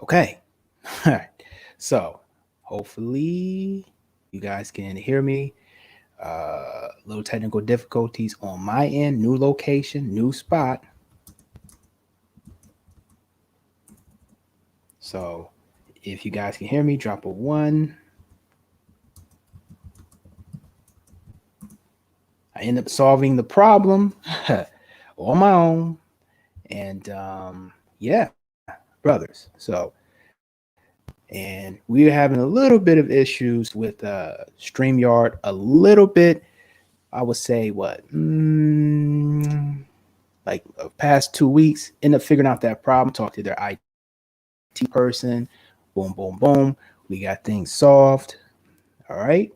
Okay. All right. So hopefully you guys can hear me. Little technical difficulties on my end. New location, new spot. So if you guys can hear me, drop a one. I end up solving the problem on my own. And yeah, brothers. So, and we're having a little bit of issues with StreamYard. A little bit, I would say, like past 2 weeks, end up figuring out that problem, talk to their IT person, boom, boom, boom. We got things solved. All right.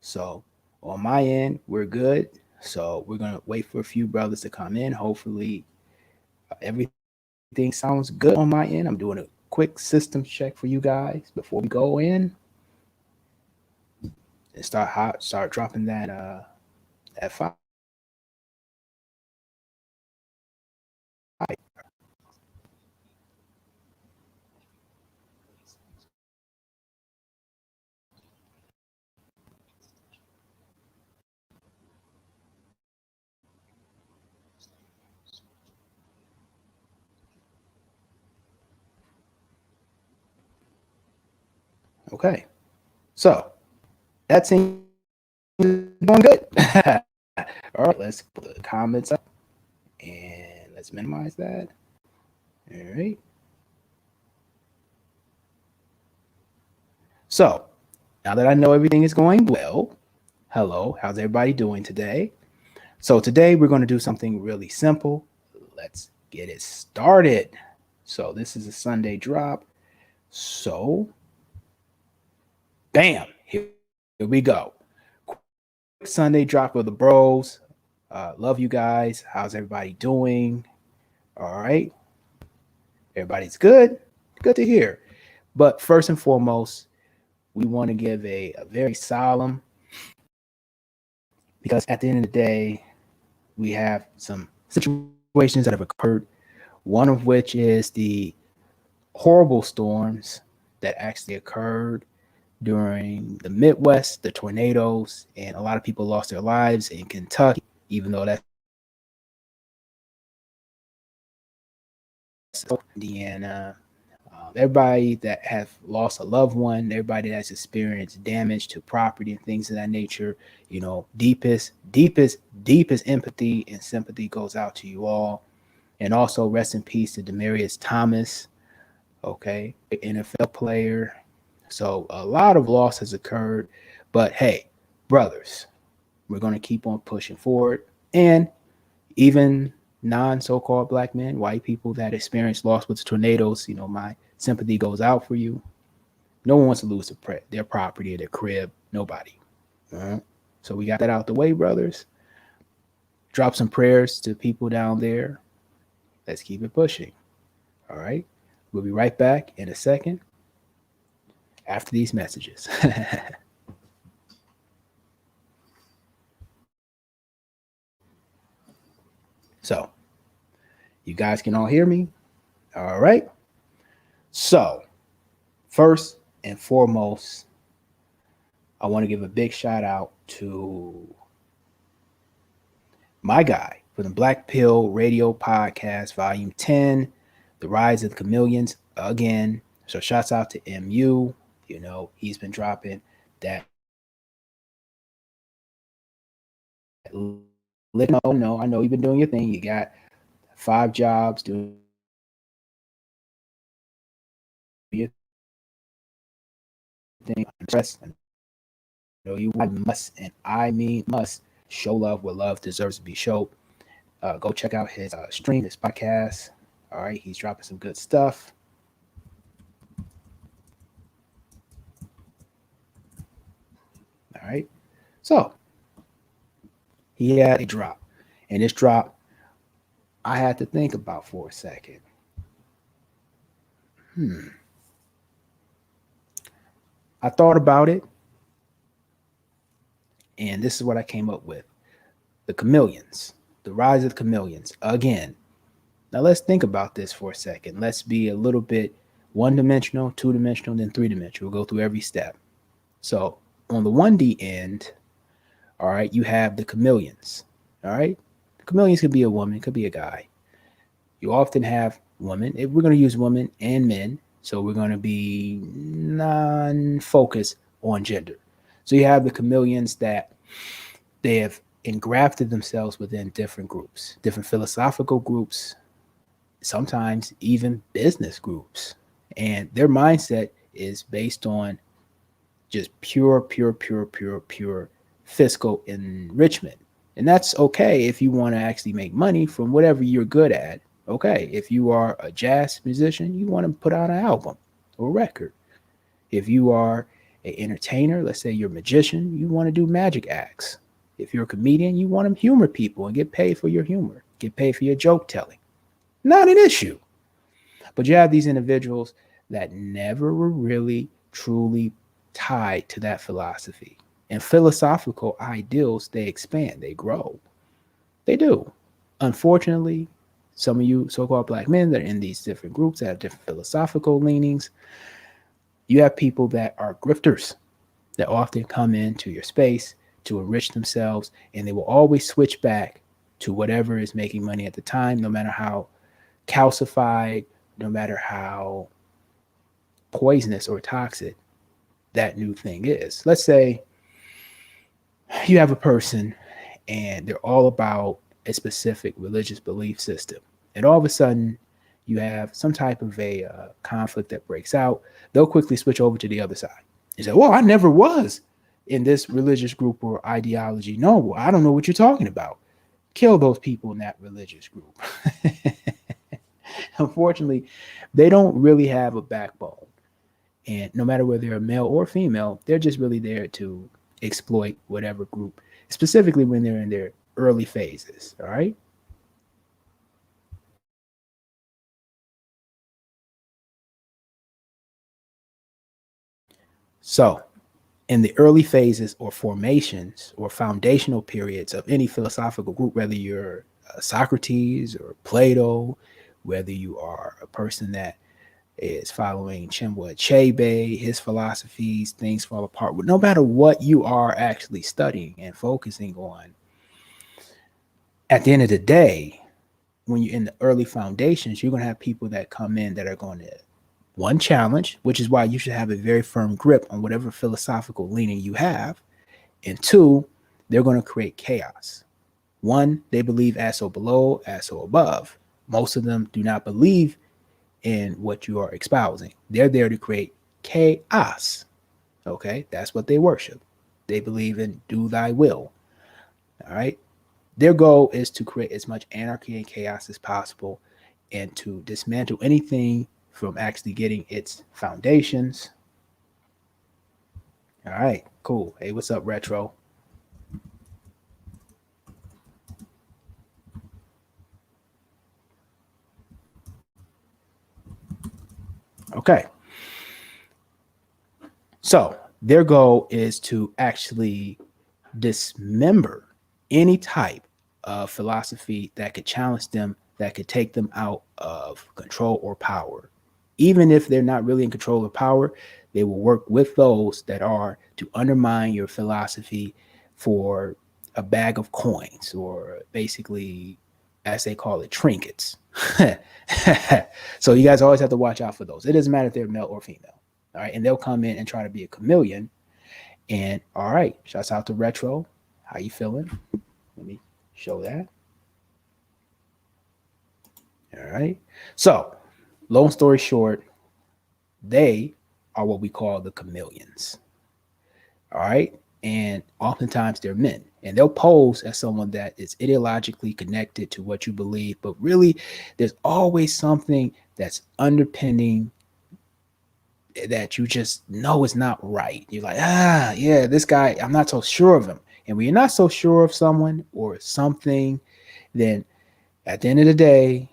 So on my end, we're good. So we're gonna wait for a few brothers to come in. Hopefully, everything sounds good on my end. I'm doing a quick system check for you guys before we go in and start dropping that file. Okay. So that seems going good. All right, let's put the comments up and let's minimize that. All right. So now that I know everything is going well, hello, how's everybody doing today? So today we're going to do something really simple. Let's get it started. So this is a Sunday drop. So bam, here we go. Quick Sunday drop of the bros. Love you guys. How's everybody doing? All right. Everybody's good. Good to hear. But first and foremost, we want to give a very solemn, because at the end of the day, we have some situations that have occurred, one of which is the horrible storms that actually occurred during the Midwest, the tornadoes, and a lot of people lost their lives in Kentucky, even though that's Indiana. Everybody that have lost a loved one, everybody that's experienced damage to property and things of that nature, deepest empathy and sympathy goes out to you all. And also rest in peace to Demarius Thomas, okay, NFL player. So a lot of loss has occurred, but hey, brothers, we're going to keep on pushing forward. And even non so-called black men, white people that experience loss with tornadoes, my sympathy goes out for you. No one wants to lose their property or their crib. Nobody. All right? So we got that out the way, brothers. Drop some prayers to people down there. Let's keep it pushing. All right. We'll be right back in a second after these messages. So, you guys can all hear me? All right. So, first and foremost, I want to give a big shout out to my guy for the Black Pill Radio Podcast, Volume 10, The Rise of the Chameleons, again. So, shouts out to MU. He's been dropping that. No, I know you've been doing your thing. You got 5 jobs, doing your thing. I know you must, and I mean must, show love where love deserves to be showed. Go check out his stream, his podcast. All right, he's dropping some good stuff. All right, so he had a drop, and this drop I had to think about for a second. Hmm. I thought about it, and this is what I came up with: the chameleons, the rise of the chameleons again. Now let's think about this for a second. Let's be a little bit one dimensional, two dimensional, then three dimensional. We'll go through every step. So on the 1D end, all right, you have the chameleons. All right. The chameleons could be a woman, could be a guy. You often have women. If we're going to use women and men, so we're going to be non-focused on gender. So you have the chameleons that they have engrafted themselves within different groups, different philosophical groups, sometimes even business groups. And their mindset is based on just pure fiscal enrichment. And that's okay if you want to actually make money from whatever you're good at. Okay, if you are a jazz musician, you want to put out an album or a record. If you are an entertainer, let's say you're a magician, you want to do magic acts. If you're a comedian, you want to humor people and get paid for your humor, get paid for your joke telling. Not an issue. But you have these individuals that never were really truly tied to that philosophy. And philosophical ideals, they expand, they grow. They do. Unfortunately, some of you so-called black men that are in these different groups that have different philosophical leanings, you have people that are grifters that often come into your space to enrich themselves, and they will always switch back to whatever is making money at the time, no matter how calcified, no matter how poisonous or toxic that new thing is. Let's say you have a person and they're all about a specific religious belief system, and all of a sudden you have some type of a conflict that breaks out. They'll quickly switch over to the other side. You say, well, I never was in this religious group or ideology. No, I don't know what you're talking about. Kill those people in that religious group. Unfortunately, they don't really have a backbone. And no matter whether they're male or female, they're just really there to exploit whatever group, specifically when they're in their early phases. All right. So, in the early phases or formations or foundational periods of any philosophical group, whether you're Socrates or Plato, whether you are a person that is following Chinua Achebe, his philosophies, things fall apart. No matter what you are actually studying and focusing on, at the end of the day, when you're in the early foundations, you're going to have people that come in that are going to one challenge, which is why you should have a very firm grip on whatever philosophical leaning you have. And two, they're going to create chaos. One, they believe as so below, as so above. Most of them do not believe in what you are espousing. They're there to create chaos. Okay, that's what they worship. They believe in do thy will. All right. Their goal is to create as much anarchy and chaos as possible and to dismantle anything from actually getting its foundations. All right, cool. Hey, what's up, Retro? Okay. So their goal is to actually dismember any type of philosophy that could challenge them, that could take them out of control or power. Even if they're not really in control of power, they will work with those that are to undermine your philosophy for a bag of coins or basically, as they call it, trinkets. So you guys always have to watch out for those. It doesn't matter if they're male or female. All right. And they'll come in and try to be a chameleon. And all right, shouts out to Retro. How you feeling? Let me show that. All right. So, long story short, they are what we call the chameleons. All right. And oftentimes they're men and they'll pose as someone that is ideologically connected to what you believe. But really, there's always something that's underpinning that you just know is not right. You're like, yeah, this guy, I'm not so sure of him. And when you're not so sure of someone or something, then at the end of the day,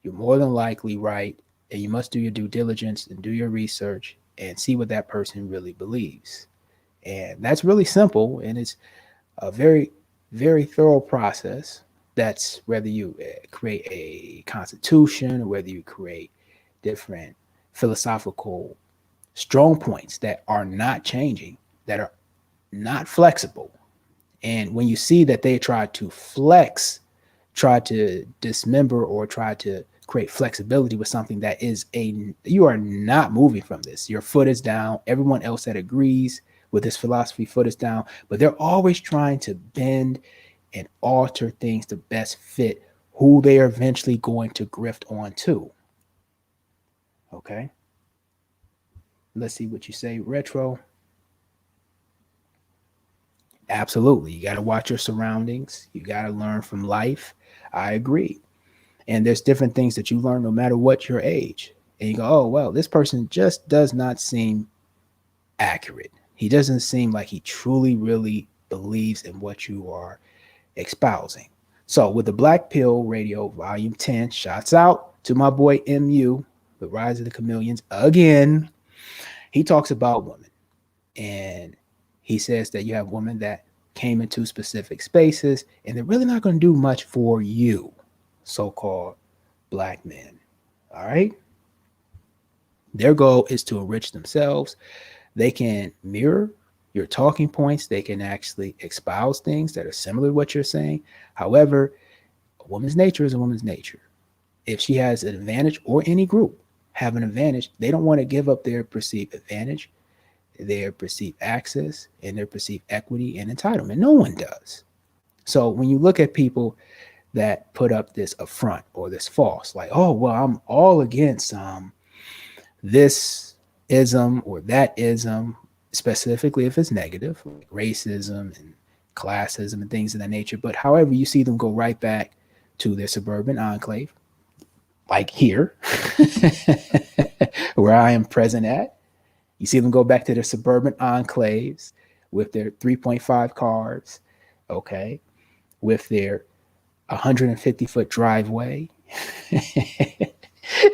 you're more than likely right. And you must do your due diligence and do your research and see what that person really believes. And that's really simple. And it's a very, very thorough process. That's whether you create a constitution or whether you create different philosophical strong points that are not changing, that are not flexible. And when you see that they try to flex, try to dismember, or try to create flexibility with something that is you are not moving from this. Your foot is down. Everyone else that agrees with this philosophy, foot is down. But they're always trying to bend and alter things to best fit who they are eventually going to grift onto. Okay. Let's see what you say, Retro. Absolutely. You got to watch your surroundings. You got to learn from life. I agree. And there's different things that you learn no matter what your age. And you go, oh, well, this person just does not seem accurate. He doesn't seem like he truly, really believes in what you are espousing. So with the Black Pill Radio Volume 10, shots out to my boy MU, The Rise of the Chameleons again. He talks about women, and he says that you have women that came into specific spaces and they're really not going to do much for you, so-called black men. All right. Their goal is to enrich themselves. They can mirror your talking points. They can actually espouse things that are similar to what you're saying. However, a woman's nature is a woman's nature. If she has an advantage, or any group have an advantage, they don't want to give up their perceived advantage, their perceived access, and their perceived equity and entitlement. No one does. So when you look at people that put up this affront or this false, like, oh, well, I'm all against this ism or that ism, specifically if it's negative, like racism and classism and things of that nature. But however, you see them go right back to their suburban enclave, like here, where I am present at. You see them go back to their suburban enclaves with their 3.5 cars, okay, with their 150-foot driveway.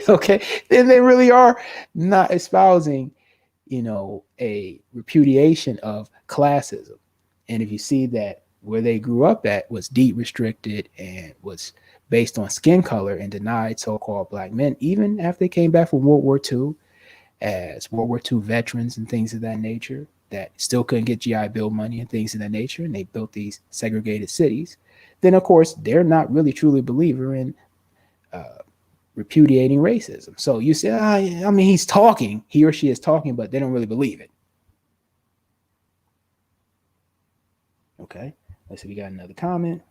Okay, then they really are not espousing, a repudiation of classism. And if you see that where they grew up at was deep restricted and was based on skin color and denied so-called black men, even after they came back from World War II as World War II veterans and things of that nature, that still couldn't get GI Bill money and things of that nature, and they built these segregated cities, then of course they're not really truly a believer in repudiating racism. So you say, I mean, he or she is talking, but they don't really believe it. Okay, let's see, we got another comment.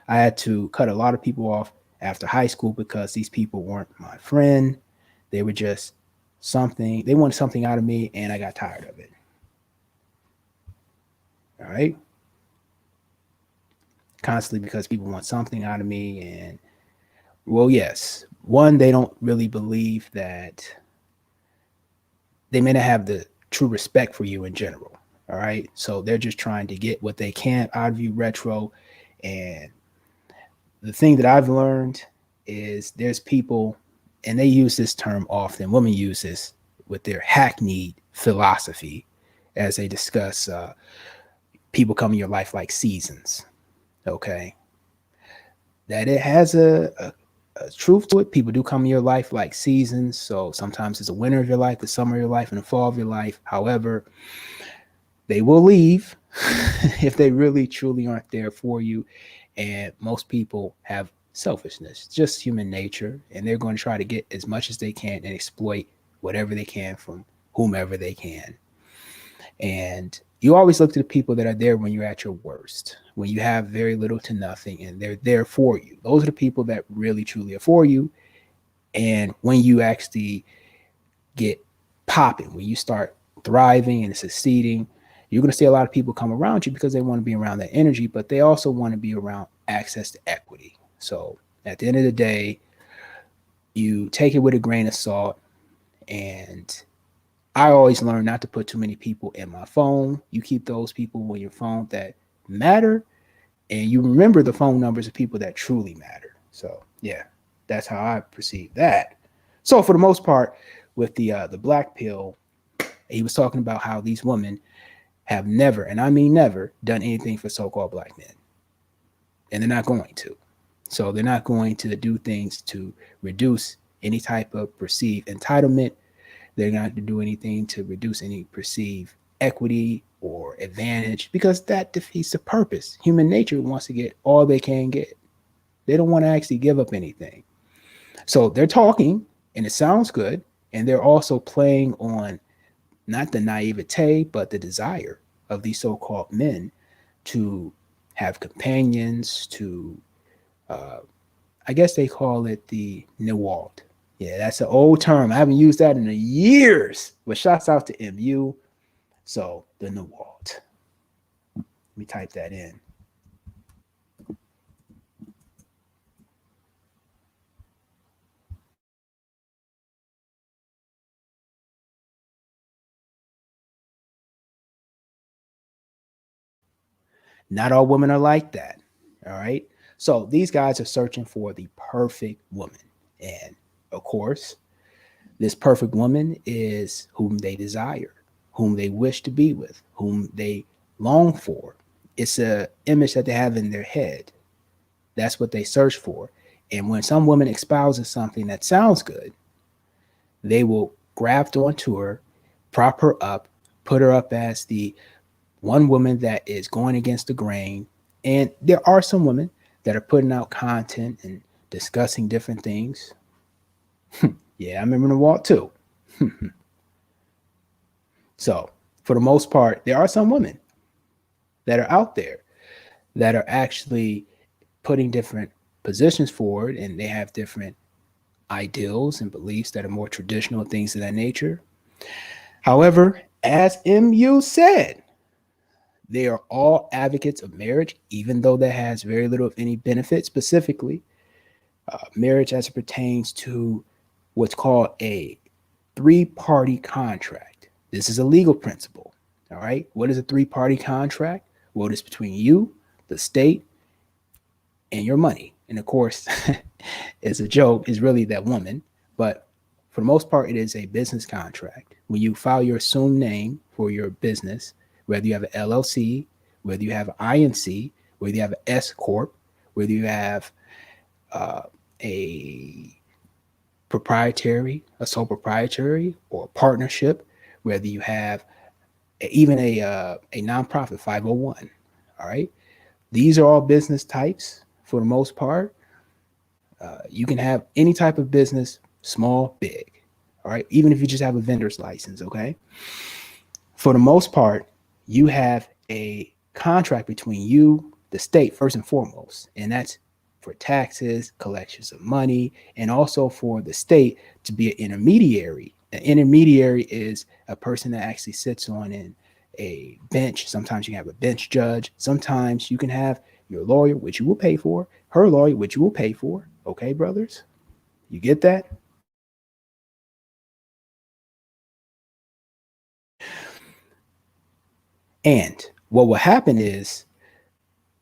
I had to cut a lot of people off after high school because these people weren't my friend. They were just they wanted something out of me, and I got tired of it. All right. Constantly, because people want something out of me. And well, yes, one, they don't really believe that they may not have the true respect for you in general. All right. So they're just trying to get what they can out of you, Retro. And the thing that I've learned is there's people, and they use this term often, women use this with their hackneyed philosophy as they discuss people come in your life like seasons. Okay. That it has a truth to it. People do come in your life like seasons. So sometimes it's the winter of your life, the summer of your life, and the fall of your life. However, they will leave if they really truly aren't there for you. And most people have selfishness, just human nature, and they're going to try to get as much as they can and exploit whatever they can from whomever they can. And you always look to the people that are there when you're at your worst, when you have very little to nothing, and they're there for you. Those are the people that really truly are for you. And when you actually get popping, when you start thriving and succeeding, you're going to see a lot of people come around you because they want to be around that energy, but they also want to be around access to equity. So at the end of the day, you take it with a grain of salt. And I always learn not to put too many people in my phone. You keep those people on your phone that matter, and you remember the phone numbers of people that truly matter. So yeah, that's how I perceive that. So for the most part, with the black pill, he was talking about how these women have never, and I mean never, done anything for so-called black men. And they're not going to. So they're not going to do things to reduce any type of perceived entitlement. They're not to do anything to reduce any perceived equity or advantage because that defeats the purpose. Human nature wants to get all they can get. They don't want to actually give up anything. So they're talking and it sounds good. And they're also playing on not the naivete, but the desire of these so called men to have companions, to, uh, I guess they call it the Newalt. Yeah, that's an old term. I haven't used that in years. But shouts out to MU. So the Newalt. Let me type that in. Not all women are like that. All right. So these guys are searching for the perfect woman. And of course, this perfect woman is whom they desire, whom they wish to be with, whom they long for. It's a image that they have in their head. That's what they search for. And when some woman espouses something that sounds good, they will graft onto her, prop her up, put her up as the one woman that is going against the grain. And there are some women that are putting out content and discussing different things. Yeah, I remember the Walt too. So, for the most part, there are some women that are out there that are actually putting different positions forward and they have different ideals and beliefs that are more traditional, things of that nature. However, as MU said, they are all advocates of marriage, even though that has very little, if any, benefit, specifically marriage as it pertains to what's called a three-party contract. This is a legal principle. All right. What is a three-party contract? Well, it is between you, the state, and your money. And of course, it's a joke, is really that woman. But for the most part, it is a business contract. When you file your assumed name for your business, whether you have an LLC, whether you have an INC, whether you have an S Corp, whether you have uh, a a sole proprietary or a partnership, whether you have even a nonprofit 501. All right. These are all business types for the most part. You can have any type of business, small, big. All right. Even if you just have a vendor's license. Okay. For the most part, you have a contract between you, the state, first and foremost. And that's for taxes, collections of money, and also for the state to be an intermediary. An intermediary is a person that actually sits on a bench. Sometimes you have a bench judge. Sometimes you can have your lawyer, which you will pay for, her lawyer, which you will pay for. Okay, brothers? You get that? And what will happen is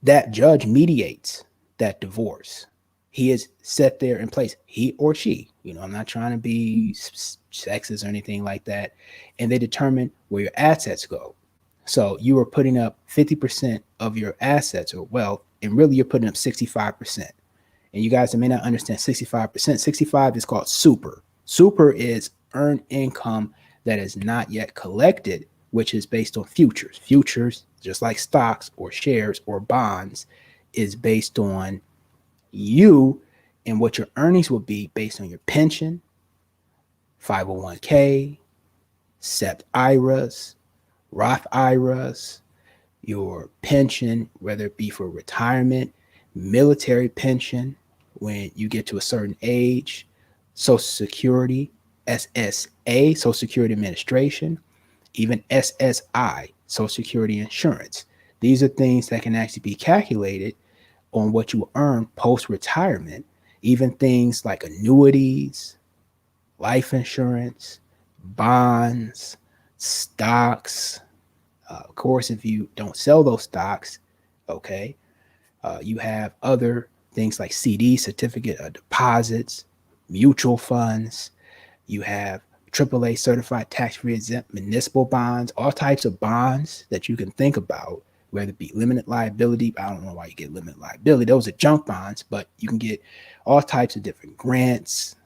that judge mediates that divorce. He is set there in place, he or she. I'm not trying to be sexist or anything like that. And they determine where your assets go. So you are putting up 50% of your assets or wealth, and really you're putting up 65%. And you guys may not understand 65%. 65 is called super. Super is earned income that is not yet collected, which is based on futures. Futures, just like stocks or shares or bonds, is based on you and what your earnings will be based on your pension, 501k, SEP IRAs, Roth IRAs, your pension, whether it be for retirement, military pension, when you get to a certain age, Social Security, SSA, Social Security Administration, even SSI, Social Security Insurance. These are things that can actually be calculated on what you earn post retirement, even things like annuities, life insurance, bonds, stocks. Of course, if you don't sell those stocks, okay, you have other things like CD, certificate of deposits, mutual funds. You have AAA certified tax-free exempt municipal bonds, all types of bonds that you can think about, whether it be limited liability. I don't know why you get limited liability. Those are junk bonds, but you can get all types of different grants,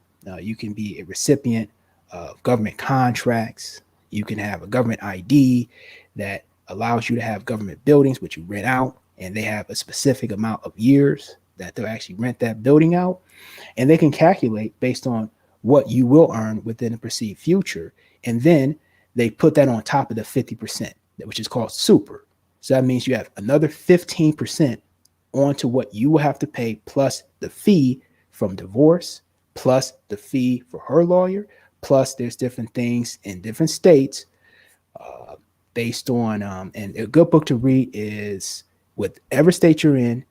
You can be a recipient of government contracts. You can have a government ID that allows you to have government buildings, which you rent out, and they have a specific amount of years that they'll actually rent that building out. And they can calculate based on what you will earn within the perceived future. And then they put that on top of the 50%, which is called super. So that means you have another 15% onto what you will have to pay, plus the fee from divorce, plus the fee for her lawyer, plus there's different things in different states based on, and a good book to read is whatever state you're in,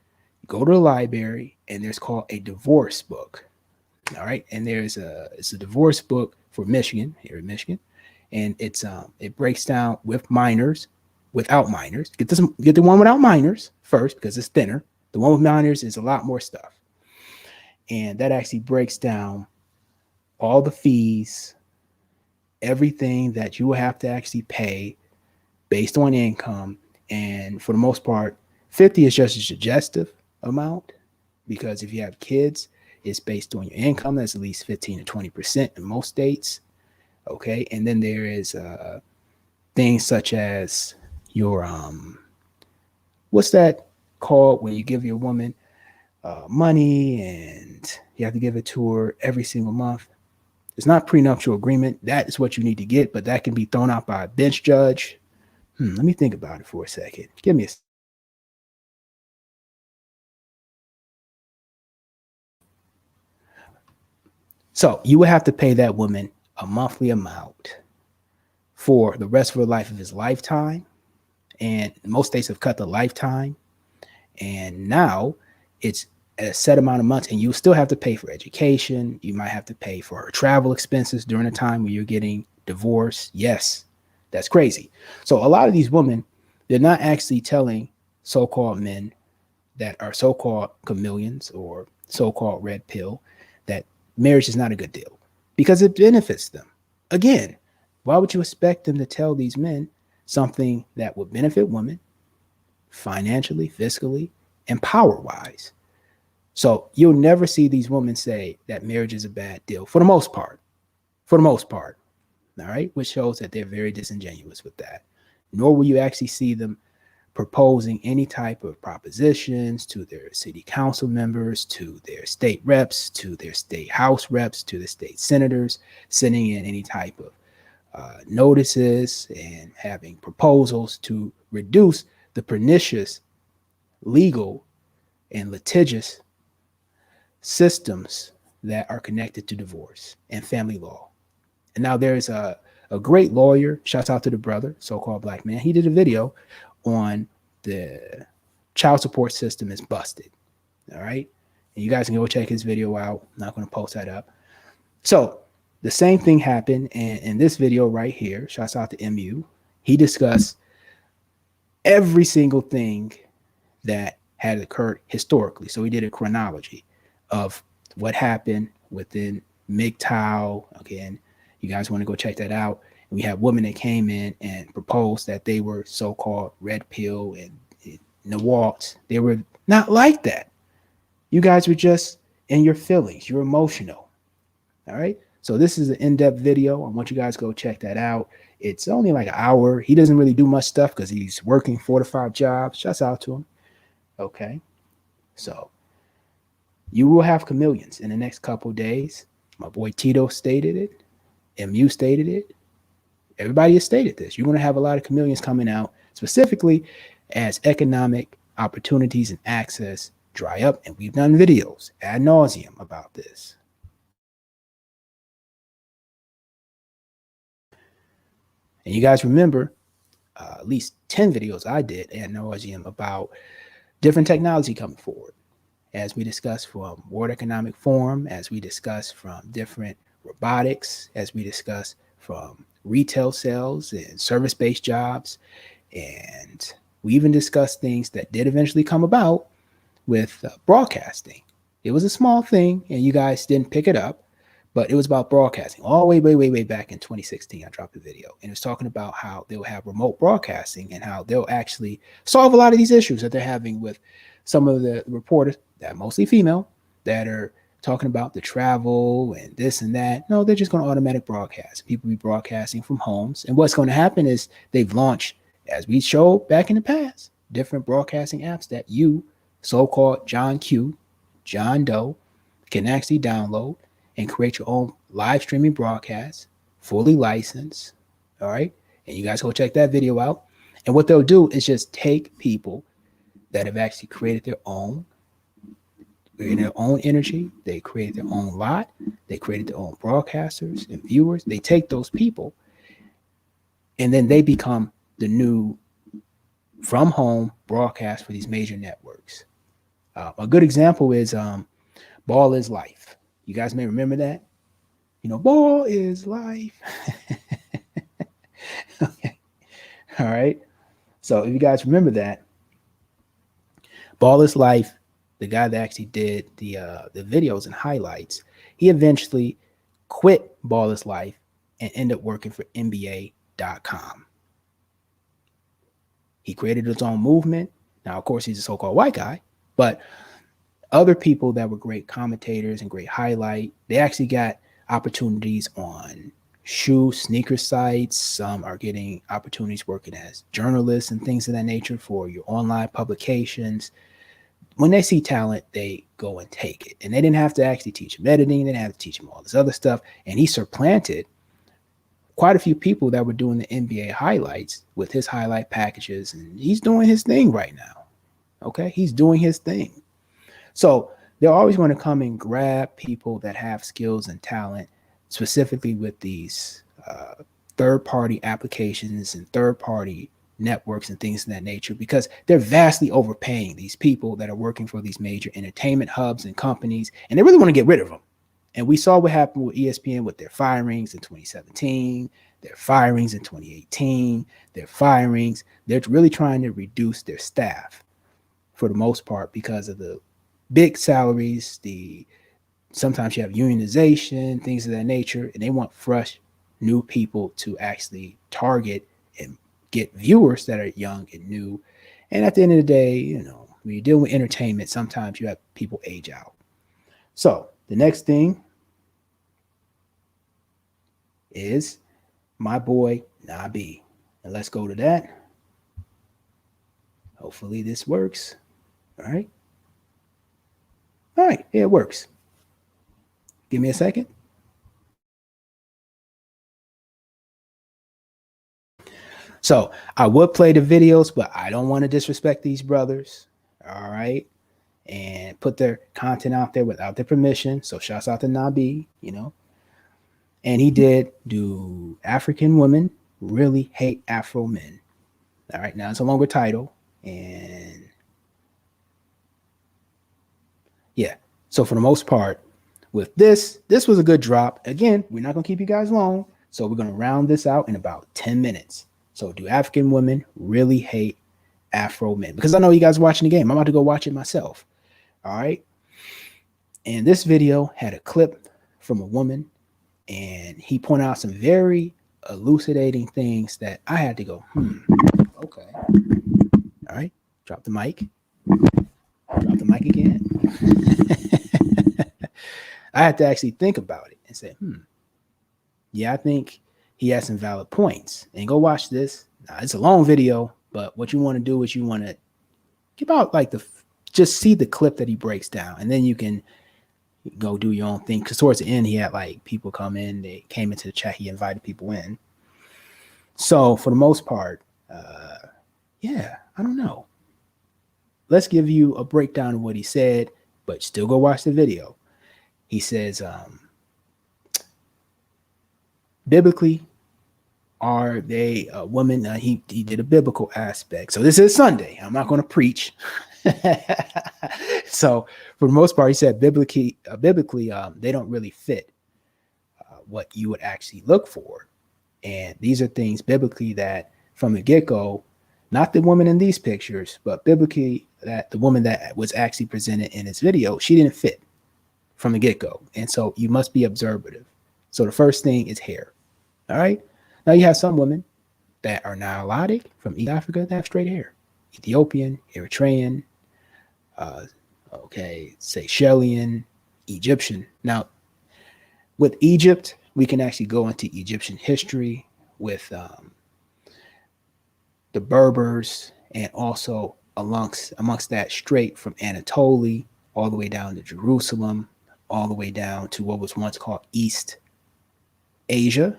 go to the library, and there's called a divorce book. All right. And it's a divorce book for Michigan, here in Michigan. And it breaks down with minors, without minors. Get the one without minors first because it's thinner. The one with minors is a lot more stuff. And that actually breaks down all the fees, everything that you will have to actually pay based on income. And for the most part, 50 is just a suggestive amount, because if you have kids, it's based on your income. That's at least 15 to 20% in most states. Okay. And then there is things such as your, what's that called when you give your woman money and you have to give it to her every single month? It's not prenuptial agreement. That is what you need to get, but that can be thrown out by a bench judge. Let me think about it for a second. Give me a So you would have to pay that woman a monthly amount for the rest of her life of his lifetime. And most states have cut the lifetime. And now it's a set amount of months, and you still have to pay for education. You might have to pay for her travel expenses during the time when you're getting divorced. Yes, that's crazy. So a lot of these women, they're not actually telling so-called men that are so-called chameleons or so-called red pill that marriage is not a good deal because it benefits them. Again, why would you expect them to tell these men something that would benefit women financially, fiscally, and power-wise? So you'll never see these women say that marriage is a bad deal for the most part. For the most part. All right. Which shows that they're very disingenuous with that. Nor will you actually see them proposing any type of propositions to their city council members, to their state reps, to their state house reps, to the state senators, sending in any type of notices and having proposals to reduce the pernicious legal and litigious systems that are connected to divorce and family law. And now there's a great lawyer, shouts out to the brother, so-called black man. He did a video on the child support system is busted. All right. And you guys can go check his video out. I'm not going to post that up. So the same thing happened. And in this video right here, shouts out to MU. He discussed every single thing that had occurred historically. So he did a chronology of what happened within MGTOW. Again, you guys want to go check that out. We have women that came in and proposed that they were so-called red pill and Nawalts. They were not like that. You guys were just in your feelings. You're emotional. All right. So this is an in-depth video. I want you guys to go check that out. It's only like an hour. He doesn't really do much stuff because he's working 4 to 5 jobs. Shouts out to him. Okay. So you will have chameleons in the next couple days. My boy Tito stated it. MU stated it. Everybody has stated this. You're going to have a lot of chameleons coming out, specifically as economic opportunities and access dry up. And we've done videos ad nauseum about this. And you guys remember at least 10 videos I did ad nauseum about different technology coming forward, as we discussed from World Economic Forum, as we discussed from different robotics, as we discussed from retail sales and service-based jobs. And we even discussed things that did eventually come about with broadcasting. It was a small thing and you guys didn't pick it up, but it was about broadcasting all way back in 2016. I dropped a video and it was talking about how they'll have remote broadcasting and how they'll actually solve a lot of these issues that they're having with some of the reporters that are mostly female that are talking about the travel and this and that. No, they're just going to automatic broadcast. People be broadcasting from homes. And what's going to happen is they've launched, as we showed back in the past, different broadcasting apps that you, so-called John Q, John Doe, can actually download and create your own live streaming broadcast, fully licensed. All right. And you guys go check that video out. And what they'll do is just take people that have actually created their own energy. They created their own lot. They created their own broadcasters and viewers. They take those people and then they become the new from home broadcast for these major networks. A good example is Ball is Life. You guys may remember that. Ball is life. Okay. All right. So if you guys remember that, Ball is Life, the guy that actually did the videos and highlights, he eventually quit Ball is Life and ended up working for NBA.com. He created his own movement. Now, of course, he's a so-called white guy, but other people that were great commentators and great highlight, they actually got opportunities on sneaker sites. Some are getting opportunities working as journalists and things of that nature for your online publications. When they see talent, they go and take it. And they didn't have to actually teach him editing. They didn't have to teach him all this other stuff. And he supplanted quite a few people that were doing the NBA highlights with his highlight packages. And he's doing his thing right now. Okay. He's doing his thing. So they're always going to come and grab people that have skills and talent, specifically with these third-party applications and third-party networks and things of that nature, because they're vastly overpaying these people that are working for these major entertainment hubs and companies, and they really want to get rid of them. And we saw what happened with ESPN with their firings in 2017, their firings in 2018, their firings. They're really trying to reduce their staff for the most part because of the big salaries, sometimes you have unionization, things of that nature, and they want fresh, new people to actually target and get viewers that are young and new. And at the end of the day, when you deal with entertainment, sometimes you have people age out. So the next thing is my boy Nabi. And let's go to that. Hopefully this works. All right. All right. Yeah, it works. Give me a second. So I would play the videos, but I don't want to disrespect these brothers. All right. And put their content out there without their permission. So shouts out to Nabi, And he did do African women really hate Afro men. All right. Now it's a longer title. And yeah. So for the most part, with this was a good drop. Again, we're not going to keep you guys long. So we're going to round this out in about 10 minutes. So do African women really hate Afro men? Because I know you guys are watching the game. I'm about to go watch it myself. All right. And this video had a clip from a woman, and he pointed out some very elucidating things that I had to go, okay. All right. Drop the mic. Drop the mic again. I had to actually think about it and say, yeah, I think he has some valid points. And go watch this. Now, it's a long video, but what you want to do is you want to give out just see the clip that he breaks down, and then you can go do your own thing. Because towards the end, he had people come in. They came into the chat. He invited people in. So for the most part, yeah, I don't know. Let's give you a breakdown of what he said, but still go watch the video. He says, biblically, are they a woman? He did a biblical aspect. So this is Sunday. I'm not going to preach. So for the most part, he said biblically, they don't really fit what you would actually look for. And these are things biblically that from the get-go, not the woman in these pictures, but biblically that the woman that was actually presented in this video, she didn't fit from the get-go. And so you must be observative. So the first thing is hair. All right. Now you have some women that are Nilotic from East Africa that have straight hair. Ethiopian, Eritrean, Seychelles, Egyptian. Now, with Egypt, we can actually go into Egyptian history with the Berbers, and also amongst that straight from Anatolia all the way down to Jerusalem, all the way down to what was once called East Asia.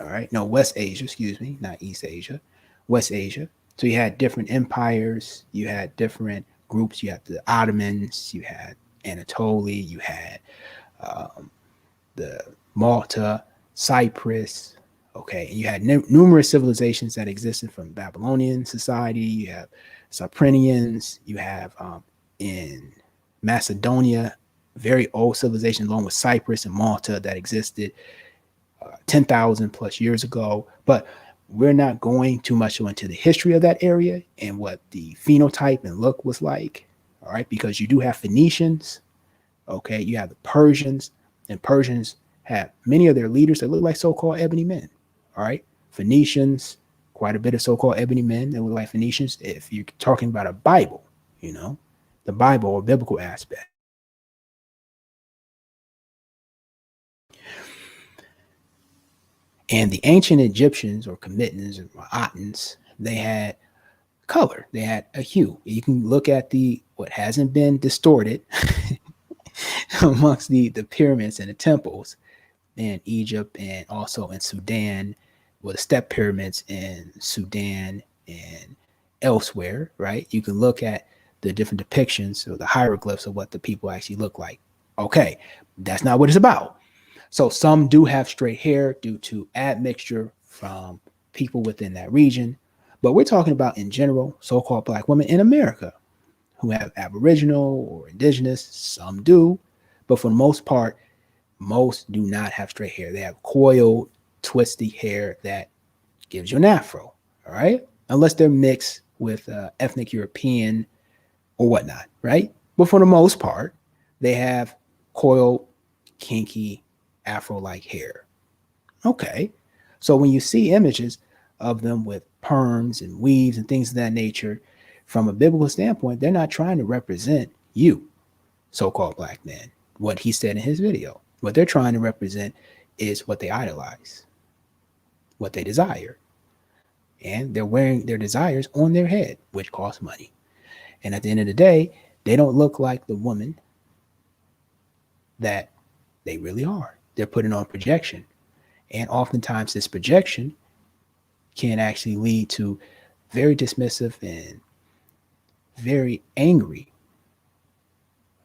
All right, no, West Asia, excuse me, not East Asia, West Asia. So you had different empires, you had different groups. You had the Ottomans, you had Anatolia, you had um, the Malta, Cyprus. Okay, and you had numerous civilizations that existed from Babylonian society. You have Cyprinians. You have in Macedonia, very old civilization, along with Cyprus and Malta, that existed 10,000 plus years ago. But we're not going too much into the history of that area and what the phenotype and look was like. All right, because you do have Phoenicians. Okay, you have the Persians, and Persians have many of their leaders that look like so-called ebony men. All right, Phoenicians, quite a bit of so-called ebony men that look like Phoenicians. If you're talking about a Bible, the Bible or biblical aspect. And the ancient Egyptians or Commitans or Ma'atans, they had color, they had a hue. You can look at what hasn't been distorted amongst the pyramids and the temples in Egypt, and also in Sudan, with the step pyramids in Sudan and elsewhere, right? You can look at the different depictions or the hieroglyphs of what the people actually look like. Okay, that's not what it's about. So some do have straight hair due to admixture from people within that region. But we're talking about, in general, so-called Black women in America who have Aboriginal or indigenous. Some do, but for the most part, most do not have straight hair. They have coiled, twisty hair that gives you an afro, all right? Unless they're mixed with ethnic European or whatnot, right? But for the most part, they have coiled, kinky, afro-like hair. Okay, so when you see images of them with perms and weaves and things of that nature, from a biblical standpoint, they're not trying to represent you, so-called Black men, what he said in his video. What they're trying to represent is what they idolize, what they desire. And they're wearing their desires on their head, which costs money. And at the end of the day, they don't look like the woman that they really are. They're putting on projection. And oftentimes this projection can actually lead to very dismissive and very angry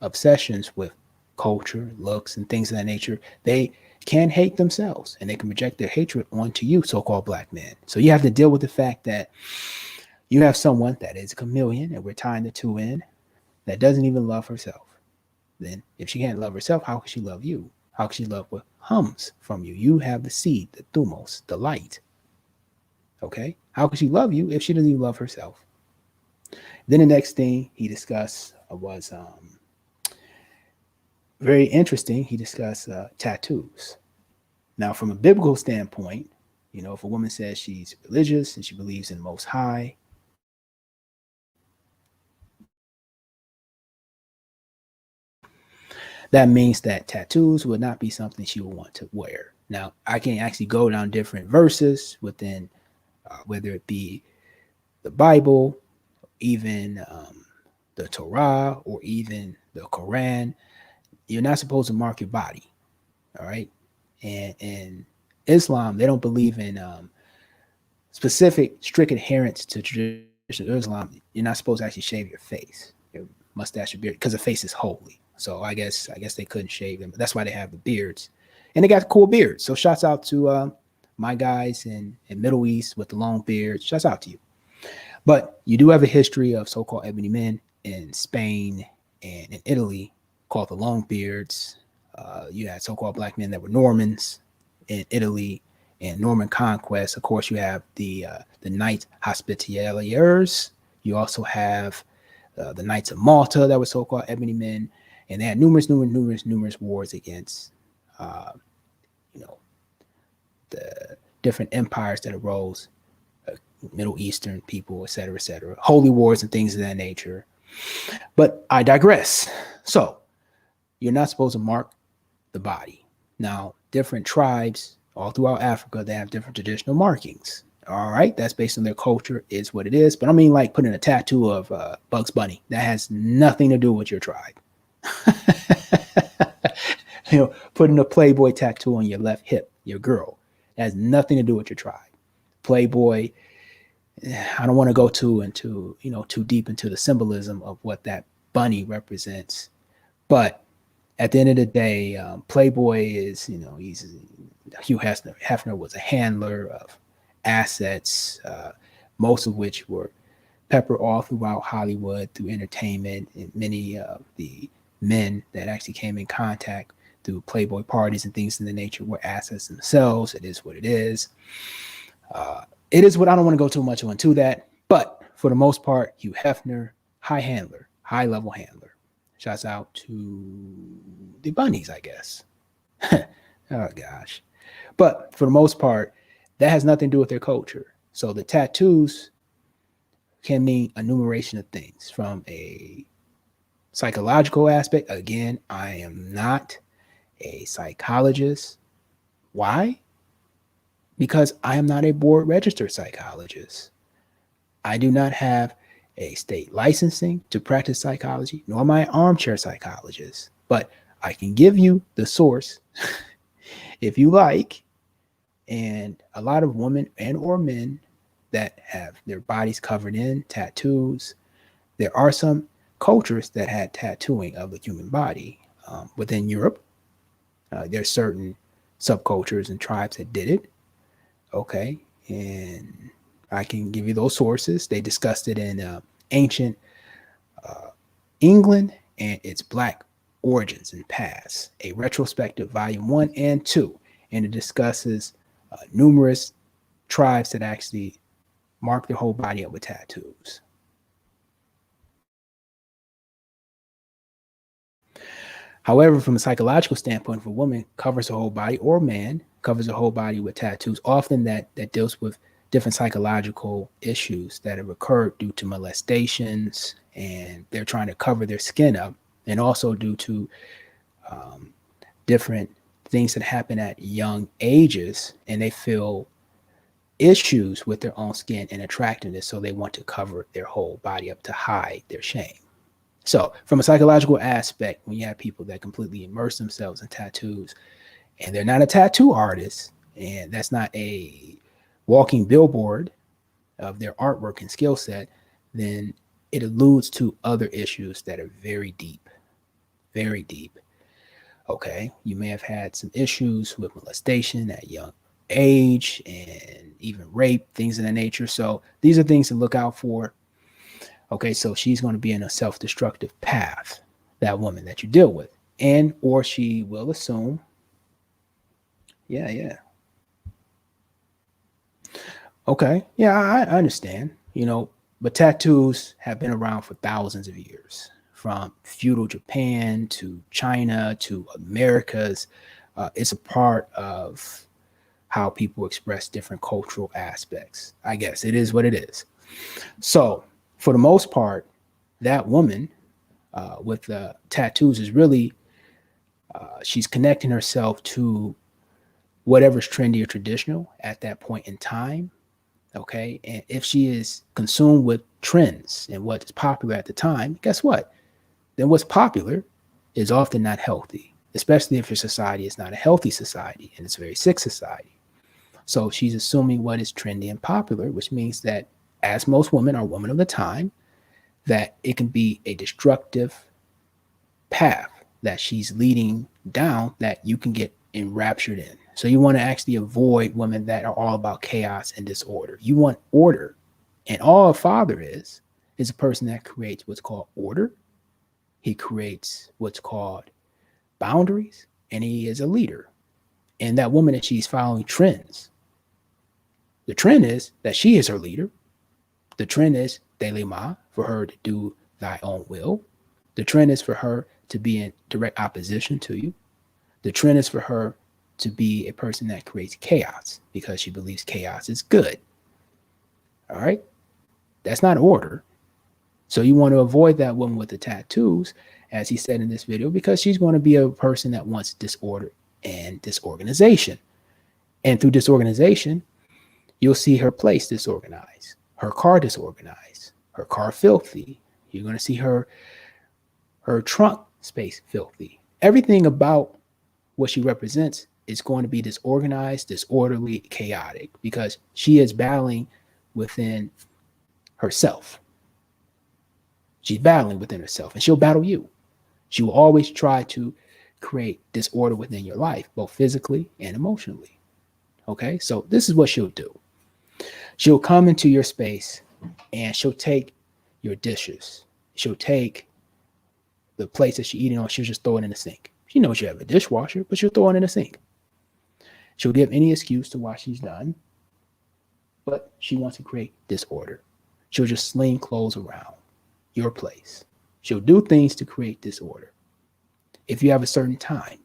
obsessions with culture, looks, and things of that nature. They can hate themselves, and they can project their hatred onto you, so-called Black men. So you have to deal with the fact that you have someone that is a chameleon, and we're tying the two in, that doesn't even love herself. Then if she can't love herself, how can she love you? How can she love what comes from you? You have the seed, the thumos, the light. Okay? How can she love you if she doesn't even love herself? Then the next thing he discussed was very interesting. He discussed tattoos. Now, from a biblical standpoint, if a woman says she's religious and she believes in the Most High, that means that tattoos would not be something she would want to wear. Now, I can actually go down different verses within, whether it be the Bible, even the Torah, or even the Quran. You're not supposed to mark your body. All right. And in Islam, they don't believe in specific, strict adherence to traditional Islam. You're not supposed to actually shave your face, your mustache or beard, because the face is holy. So I guess they couldn't shave them. But that's why they have the beards, and they got cool beards. So shouts out to my guys in Middle East with the long beards. Shouts out to you. But you do have a history of so-called ebony men in Spain and in Italy called the Longbeards. You had so-called Black men that were Normans in Italy and Norman conquest. Of course, you have the Knights Hospitaliers. You also have the Knights of Malta that were so-called ebony men, and they had numerous wars against, the different empires that arose, Middle Eastern people, et cetera, holy wars and things of that nature. But I digress. So You're not supposed to mark the body. Now, different tribes all throughout Africa, they have different traditional markings. All right, that's based on their culture, is what it is. But I mean, like putting a tattoo of Bugs Bunny, that has nothing to do with your tribe. Putting a Playboy tattoo on your left hip, your girl, that has nothing to do with your tribe. Playboy, I don't want to go too deep into the symbolism of what that bunny represents, but at the end of the day, Playboy is, he's Hugh Hefner was a handler of assets, most of which were peppered all throughout Hollywood through entertainment, and many of the men that actually came in contact through Playboy parties and things in the nature were assets themselves. It is what it is. It is what I don't want to go too much into that, but for the most part, Hugh Hefner, high level handler. Shouts out to the bunnies, I guess. Oh gosh. But for the most part, that has nothing to do with their culture. So the tattoos can mean a numeration of things from a psychological aspect. Again, I am not a psychologist. Why? Because I am not a board registered psychologist. I do not have a state licensing to practice psychology, nor am I an armchair psychologist. But I can give you the source if you like. And a lot of women and or men that have their bodies covered in tattoos, there are some cultures that had tattooing of the human body. Within Europe, there's certain subcultures and tribes that did it. Okay. And I can give you those sources. They discussed it in ancient England and its Black origins and past, a retrospective volume 1 and 2. And it discusses numerous tribes that actually mark their whole body up with tattoos. However, from a psychological standpoint, if a woman covers her whole body, or a man covers her whole body with tattoos, often that deals with different psychological issues that have occurred due to molestations, and they're trying to cover their skin up, and also due to different things that happen at young ages, and they feel issues with their own skin and attractiveness, so they want to cover their whole body up to hide their shame. So from a psychological aspect, when you have people that completely immerse themselves in tattoos and they're not a tattoo artist, and that's not a walking billboard of their artwork and skill set, then it alludes to other issues that are very deep, very deep. Okay, you may have had some issues with molestation at young age and even rape, things of that nature. So these are things to look out for. Okay, so she's going to be in a self-destructive path, that woman that you deal with. And or she will assume, yeah. Okay, yeah, I understand, but tattoos have been around for thousands of years, from feudal Japan to China to Americas. It's a part of how people express different cultural aspects. I guess it is what it is. So for the most part, that woman with the tattoos is really, she's connecting herself to whatever's trendy or traditional at that point in time. Okay. And if she is consumed with trends and what's popular at the time, guess what? Then what's popular is often not healthy, especially if your society is not a healthy society and it's a very sick society. So she's assuming what is trendy and popular, which means that, as most women are women of the time, that it can be a destructive path that she's leading down that you can get enraptured in. So you want to actually avoid women that are all about chaos and disorder. You want order. And all a father is a person that creates what's called order. He creates what's called boundaries, and he is a leader. And that woman that she's following trends. The trend is that she is her leader. The trend is Delima, for her to do thy own will. The trend is for her to be in direct opposition to you. The trend is for her to be a person that creates chaos because she believes chaos is good. All right? That's not order. So you want to avoid that woman with the tattoos as he said in this video, because she's going to be a person that wants disorder and disorganization. And through disorganization, you'll see her place disorganized, her car disorganized, her car filthy. You're going to see her trunk space filthy. Everything about what she represents is going to be disorganized, disorderly, chaotic, because she is battling within herself. She's battling within herself, and she'll battle you. She will always try to create disorder within your life, both physically and emotionally. Okay, so this is what she'll do. She'll come into your space and she'll take your dishes. She'll take the plates that she's eating on, she'll just throw it in the sink. She knows you have a dishwasher, but she'll throw it in the sink. She'll give any excuse to why she's done, but she wants to create disorder. She'll just sling clothes around your place. She'll do things to create disorder. If you have a certain time,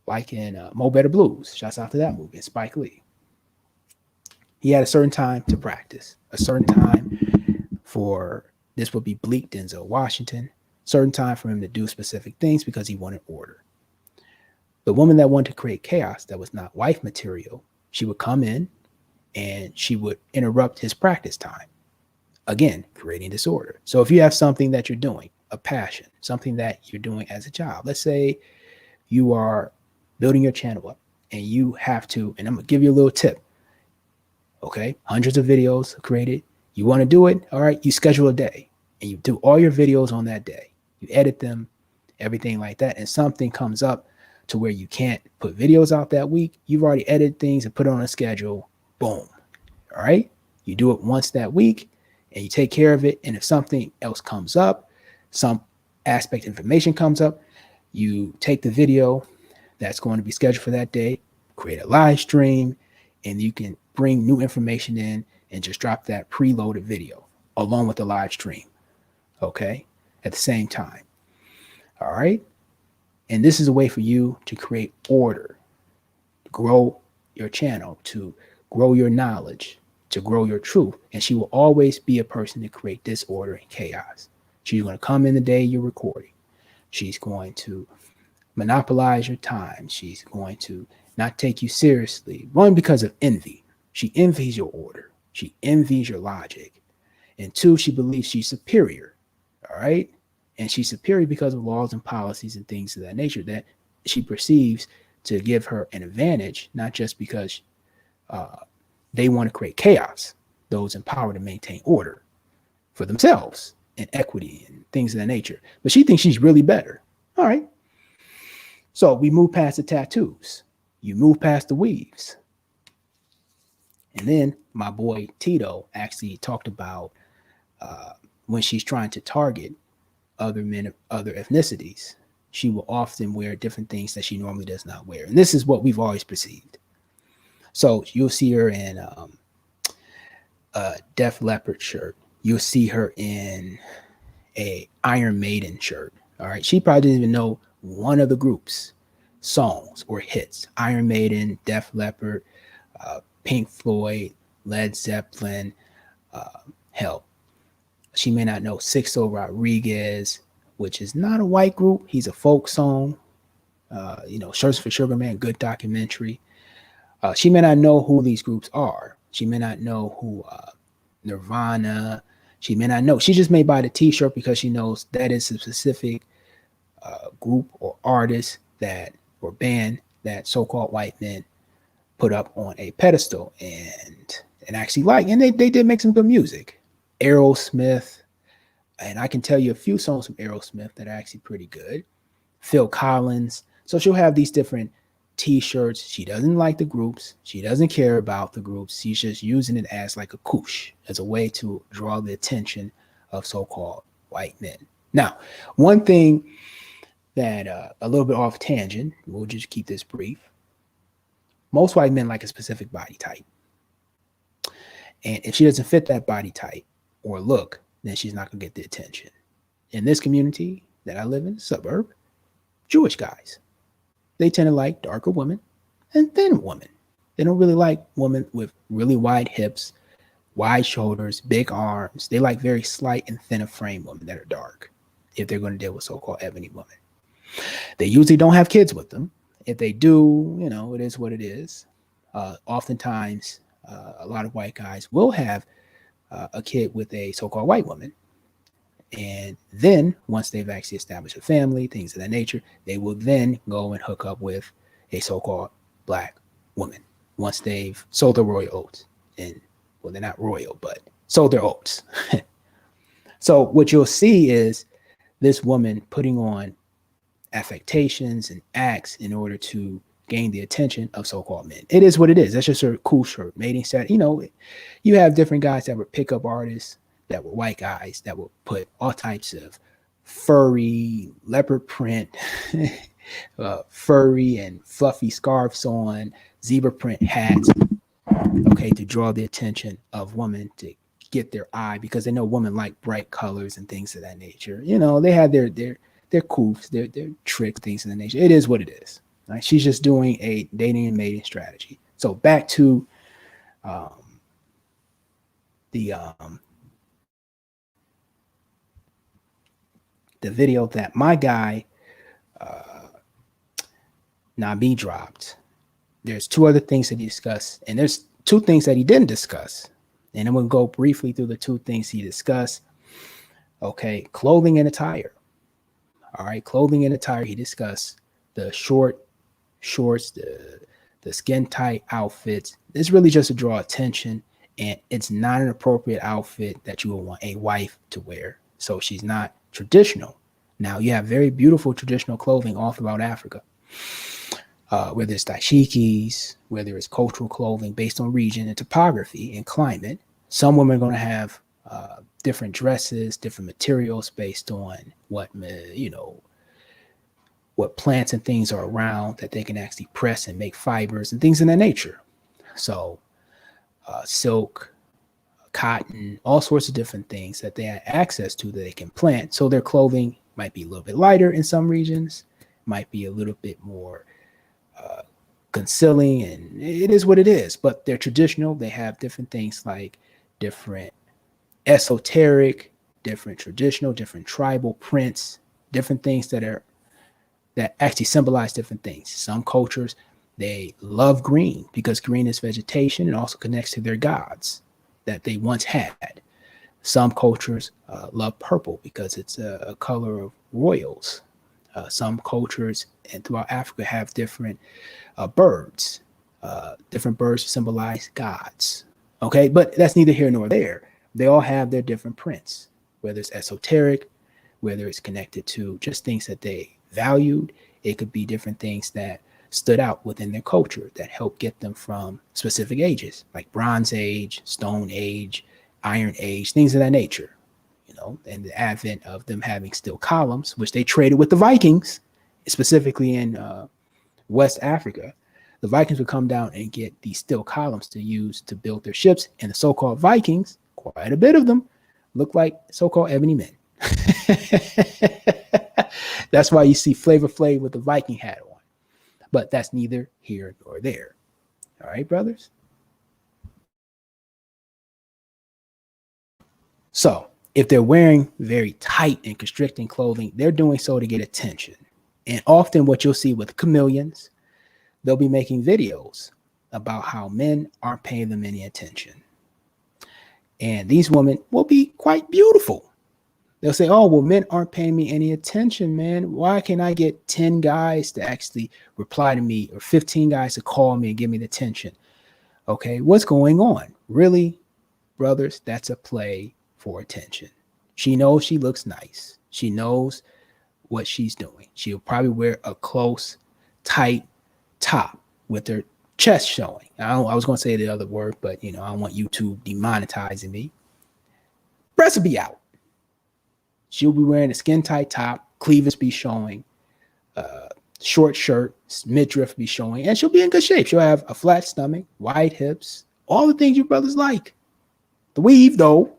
like in Mo Better Blues, shouts out to that movie, and Spike Lee. He had a certain time to practice, a certain time for, this would be bleak Denzel Washington, certain time for him to do specific things because he wanted order. The woman that wanted to create chaos, that was not wife material, she would come in and she would interrupt his practice time. Again, creating disorder. So if you have something that you're doing, a passion, something that you're doing as a job, let's say you are building your channel up and you have to, and I'm gonna give you a little tip. Okay, hundreds of videos created. You want to do it, all right, you schedule a day and you do all your videos on that day. You edit them, everything like that, and something comes up to where you can't put videos out that week. You've already edited things and put it on a schedule. Boom. All right, you do it once that week and you take care of it. And if something else comes up, some aspect information comes up, you take the video that's going to be scheduled for that day, create a live stream, and you can bring new information in and just drop that preloaded video along with the live stream. Okay, at the same time. All right. And this is a way for you to create order, to grow your channel, to grow your knowledge, to grow your truth. And she will always be a person to create disorder and chaos. She's going to come in the day you're recording. She's going to monopolize your time. She's going to not take you seriously. One, because of envy. She envies your order. She envies your logic. And two, she believes she's superior. All right. And she's superior because of laws and policies and things of that nature that she perceives to give her an advantage, not just because they want to create chaos, those in power to maintain order for themselves and equity and things of that nature. But she thinks she's really better. All right. So we move past the tattoos. You move past the weaves. And then my boy Tito actually talked about when she's trying to target other men of other ethnicities, she will often wear different things that she normally does not wear. And this is what we've always perceived. So you'll see her in a Def Leppard shirt. You'll see her in a Iron Maiden shirt. All right. She probably didn't even know one of the group's songs or hits. Iron Maiden, Def Leppard, Pink Floyd, Led Zeppelin, hell. She may not know Sixto Rodriguez, which is not a white group. He's a folk song. Shirts for Sugar Man, good documentary. She may not know who these groups are. She may not know who Nirvana. She may not know. She just may buy the T-shirt because she knows that is a specific group or artist that or band that so-called white men put up on a pedestal and actually like. And they did make some good music. Aerosmith, and I can tell you a few songs from Aerosmith that are actually pretty good. Phil Collins. So she'll have these different T-shirts. She doesn't like the groups. She doesn't care about the groups. She's just using it as like a koosh, as a way to draw the attention of so-called white men. Now, one thing that a little bit off tangent, we'll just keep this brief. Most white men like a specific body type. And if she doesn't fit that body type or look, then she's not going to get the attention. In this community that I live in, suburb, Jewish guys, they tend to like darker women and thin women. They don't really like women with really wide hips, wide shoulders, big arms. They like very slight and thin of frame women that are dark. if they're going to deal with so-called ebony women. They usually don't have kids with them. If they do, it is what it is. Oftentimes, a lot of white guys will have a kid with a so-called white woman. And then once they've actually established a family, things of that nature, they will then go and hook up with a so-called black woman once they've sold their royal oats. And well, they're not royal, but sold their oats. So what you'll see is this woman putting on affectations and acts in order to gain the attention of so-called men. It is what it is. That's just a cool shirt, mating set. You have different guys that were pickup artists, that were white guys, that will put all types of furry, leopard print, furry and fluffy scarves on, zebra print hats, okay, to draw the attention of women, to get their eye, because they know women like bright colors and things of that nature. They have their coofs, their tricks, things of that nature. It is what it is. Right? She's just doing a dating and mating strategy. So back to the video that my guy Nabi dropped. There's two other things that he discussed, and there's two things that he didn't discuss. And I'm going to go briefly through the two things he discussed. Okay, clothing and attire. All right, clothing and attire. He discussed the shorts, the skin tight outfits. It's really just to draw attention, and it's not an appropriate outfit that you would want a wife to wear. So she's not traditional. Now, you have very beautiful traditional clothing all throughout Africa, whether it's dashikis, whether it's cultural clothing based on region and topography and climate. Some women are going to have different dresses, different materials based on what plants and things are around that they can actually press and make fibers and things in that nature. So silk, cotton, all sorts of different things that they have access to that they can plant. So their clothing might be a little bit lighter in some regions, might be a little bit more concealing, and it is what it is. But they're traditional. They have different things like different esoteric, different traditional, different tribal prints, different things that actually symbolize different things. Some cultures, they love green because green is vegetation and also connects to their gods that they once had. Some cultures love purple because it's a color of royals. Some cultures and throughout Africa have different birds. Different birds symbolize gods. Okay, but that's neither here nor there. They all have their different prints, whether it's esoteric, whether it's connected to just things that they valued. It could be different things that stood out within their culture that helped get them from specific ages, like Bronze Age, Stone Age, Iron Age, things of that nature. And the advent of them having steel columns, which they traded with the Vikings, specifically in West Africa. The Vikings would come down and get these steel columns to use to build their ships. And the so-called Vikings, quite a bit of them, look like so-called ebony men. That's why you see Flavor Flav with the Viking hat on. But that's neither here nor there. All right, brothers? So if they're wearing very tight and constricting clothing, they're doing so to get attention. And often what you'll see with chameleons, they'll be making videos about how men aren't paying them any attention. And these women will be quite beautiful. They'll say, oh, well, men aren't paying me any attention, man. Why can't I get 10 guys to actually reply to me or 15 guys to call me and give me the attention? Okay, what's going on? Really, brothers, that's a play for attention. She knows she looks nice. She knows what she's doing. She'll probably wear a close, tight top with her chest showing. I was going to say the other word, but I don't want YouTube demonetizing me. Breasts will be out. She'll be wearing a skin tight top, cleavage be showing, short shirt, midriff be showing, and she'll be in good shape. She'll have a flat stomach, wide hips, all the things you brothers like. The weave, though.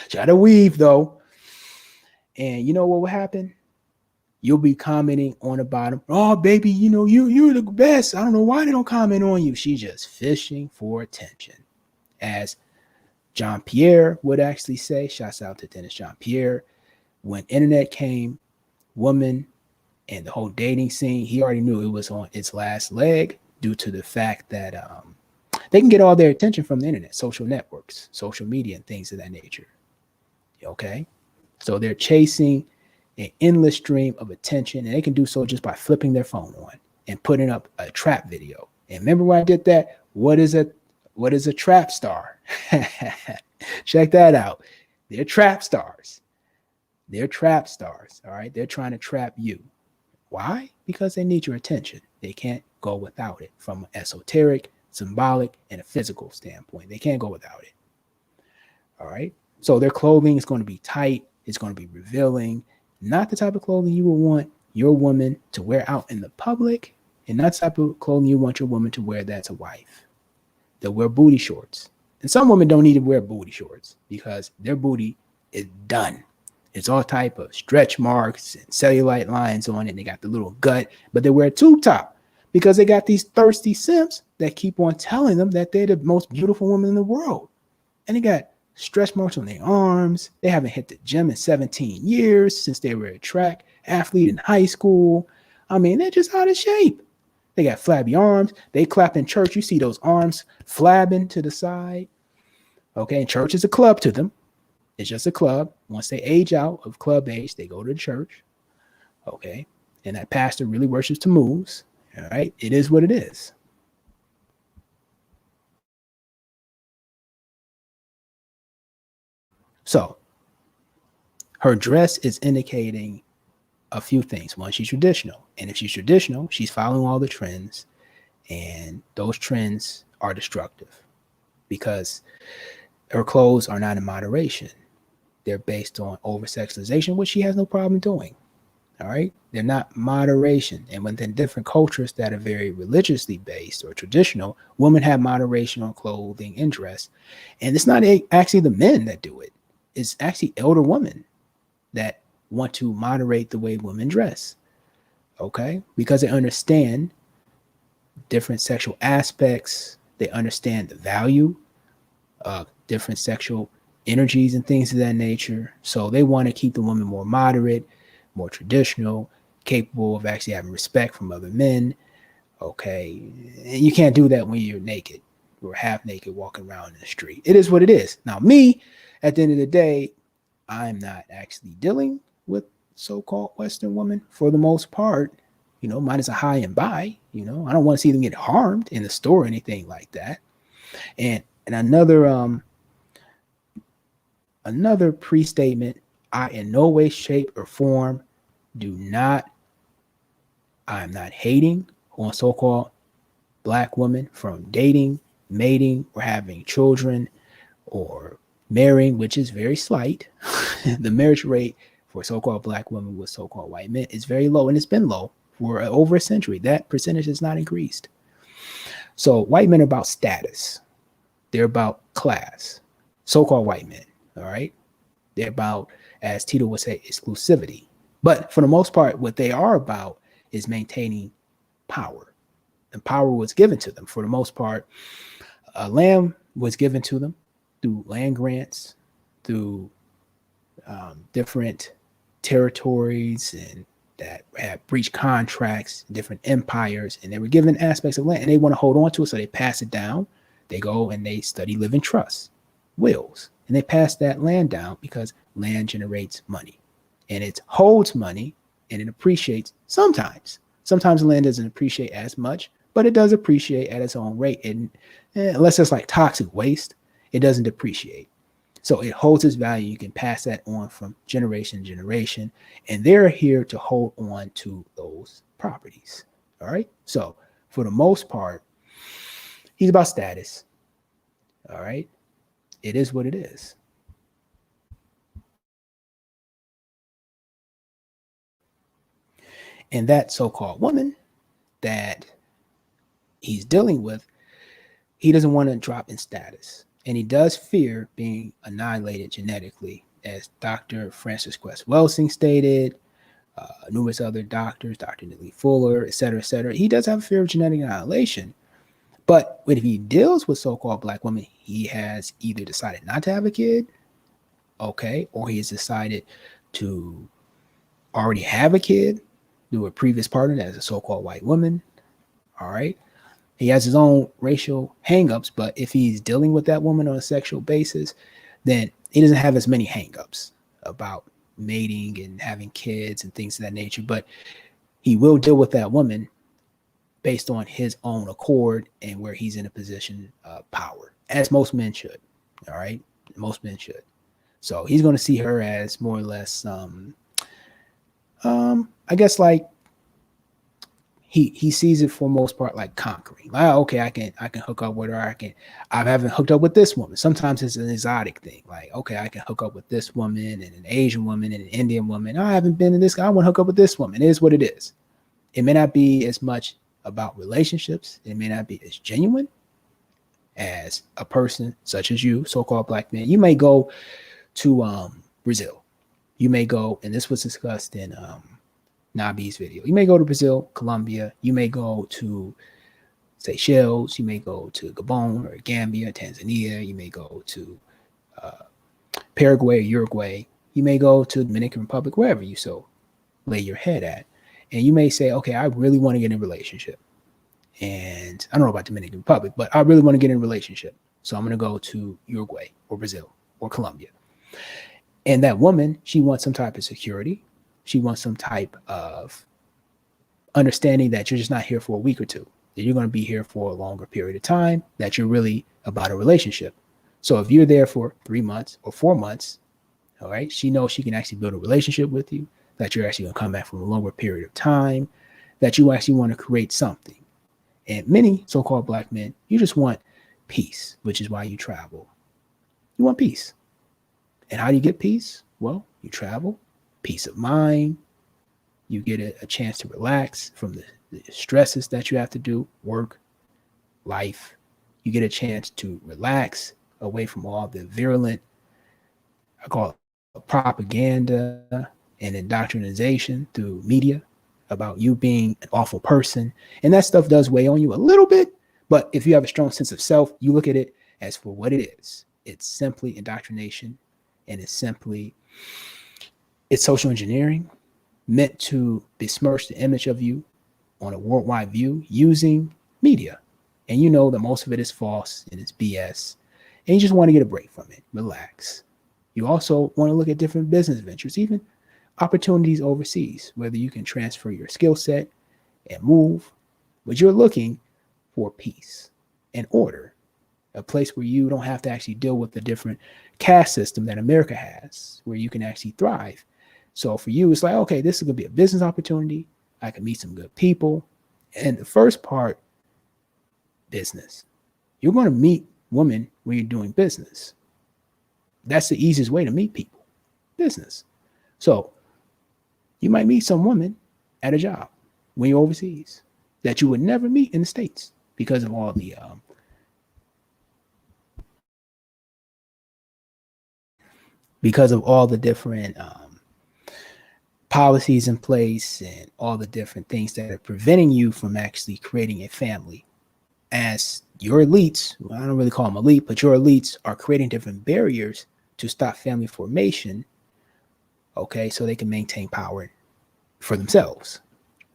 Try to weave, though. And you know what will happen? You'll be commenting on the bottom. Oh, baby, you're the best. I don't know why they don't comment on you. She's just fishing for attention. As John Pierre would actually say, shouts out to Dennis John Pierre, When internet came, woman and the whole dating scene, he already knew it was on its last leg due to the fact that they can get all their attention from the internet, social networks, social media, and things of that nature. Okay. So they're chasing an endless stream of attention, and they can do so just by flipping their phone on and putting up a trap video. And remember when I did that? What is a trap star? Check that out. They're trap stars. They're trap stars. All right. They're trying to trap you. Why? Because they need your attention. They can't go without it from an esoteric, symbolic, and a physical standpoint. They can't go without it. All right. So their clothing is going to be tight. It's going to be revealing, not the type of clothing you would want your woman to wear out in the public, and not the type of clothing you want your woman to wear that's a wife. They'll wear booty shorts. And some women don't need to wear booty shorts because their booty is done. It's all type of stretch marks and cellulite lines on it. And they got the little gut, but they wear a tube top because they got these thirsty simps that keep on telling them that they're the most beautiful woman in the world. And they got stretch marks on their arms. They haven't hit the gym in 17 years since they were a track athlete in high school. I mean, they're just out of shape. They got flabby arms. They clap in church. You see those arms flabbing to the side. Okay, and church is a club to them. It's just a club. Once they age out of club age, they go to the church. Okay, and that pastor really worships to moves. All right, it is what it is. So her dress is indicating a few things. One, she's traditional. And if she's traditional, she's following all the trends. And those trends are destructive because her clothes are not in moderation. They're based on over sexualization, which she has no problem doing. All right. They're not moderation. And within different cultures that are very religiously based or traditional, women have moderation on clothing and dress. And it's not actually the men that do it, it's actually elder women that want to moderate the way women dress. Okay. Because they understand different sexual aspects, they understand the value of different sexual energies and things of that nature. So they want to keep the woman more moderate, more traditional, capable of actually having respect from other men. Okay. And you can't do that when you're naked or half naked walking around in the street. It is what it is. Now, me, at the end of the day, I'm not actually dealing with so-called Western women for the most part. You know, mine is a high and buy. You know, I don't want to see them get harmed in the store or anything like that. And another pre-statement, I in no way, shape, or form I'm not hating on so-called black women from dating, mating, or having children or marrying, which is very slight. The marriage rate for so-called black women with so-called white men is very low, and it's been low for over a century. That percentage has not increased. So white men are about status. They're about class. So-called white men, all right? They're about, as Tito would say, exclusivity. But for the most part, what they are about is maintaining power. And power was given to them. For the most part, land was given to them through land grants, through different territories and that had breached contracts, different empires, and they were given aspects of land and they want to hold on to it. So they pass it down. They go and they study living trusts, wills, and they pass that land down because land generates money and it holds money and it appreciates sometimes. Sometimes land doesn't appreciate as much, but it does appreciate at its own rate. And unless it's like toxic waste, it doesn't depreciate. So it holds its value. You can pass that on from generation to generation. And they're here to hold on to those properties. All right. So for the most part, he's about status. All right. It is what it is. And that so-called woman that he's dealing with, he doesn't want to drop in status. And he does fear being annihilated genetically, as Dr. Francis Quest Welsing stated, numerous other doctors, Dr. Nellie Fuller, et cetera, et cetera. He does have a fear of genetic annihilation. But if he deals with so-called black women, he has either decided not to have a kid, okay, or he has decided to already have a kid through a previous partner that is a so-called white woman. All right. He has his own racial hangups, but if he's dealing with that woman on a sexual basis, then he doesn't have as many hangups about mating and having kids and things of that nature. But he will deal with that woman based on his own accord and where he's in a position of power, as most men should. All right. Most men should. So he's going to see her as more or less, I guess, like he sees it for most part like conquering. Like, okay, I can hook up with her. I haven't hooked up with this woman. Sometimes it's an exotic thing. Like, okay, I can hook up with this woman and an Asian woman and an Indian woman. I haven't been in this. I want to hook up with this woman. It is what it is. It may not be as much about relationships. It may not be as genuine as a person such as you, so-called black man. You may go to Brazil. You may go, and this was discussed in Nabi's video. You may go to Brazil, Colombia. You may go to Seychelles. You may go to Gabon or Gambia, Tanzania. You may go to Paraguay or Uruguay. You may go to Dominican Republic, wherever you so lay your head at. And you may say, okay, I really want to get in a relationship. And I don't know about Dominican Republic, but I really want to get in a relationship. So I'm going to go to Uruguay or Brazil or Colombia. And that woman, she wants some type of security. She wants some type of understanding that you're just not here for a week or two, that you're going to be here for a longer period of time, that you're really about a relationship. So if you're there for 3 months or 4 months, all right, she knows she can actually build a relationship with you, that you're actually going to come back from a longer period of time, that you actually want to create something. And many so-called black men, you just want peace, which is why you travel. You want peace. And how do you get peace? Well, you travel, peace of mind. You get a chance to relax from the stresses that you have to do, work, life. You get a chance to relax away from all the virulent, I call it propaganda and indoctrination through media about you being an awful person. And that stuff does weigh on you a little bit. But if you have a strong sense of self, you look at it as for what it is. It's simply indoctrination, and it's social engineering meant to besmirch the image of you on a worldwide view using media. And you know that most of it is false and it's BS. And you just want to get a break from it, relax. You also want to look at different business ventures, even opportunities overseas, whether you can transfer your skill set and move, but you're looking for peace and order, a place where you don't have to actually deal with the different caste system that America has, where you can actually thrive. So for you, it's like, okay, this is going to be a business opportunity. I can meet some good people. And the first part, business. You're going to meet women when you're doing business. That's the easiest way to meet people, business. So you might meet some woman at a job when you're overseas that you would never meet in the States because of all the different policies in place and all the different things that are preventing you from actually creating a family. As your elites, well, I don't really call them elite, but your elites are creating different barriers to stop family formation, okay, so they can maintain power for themselves,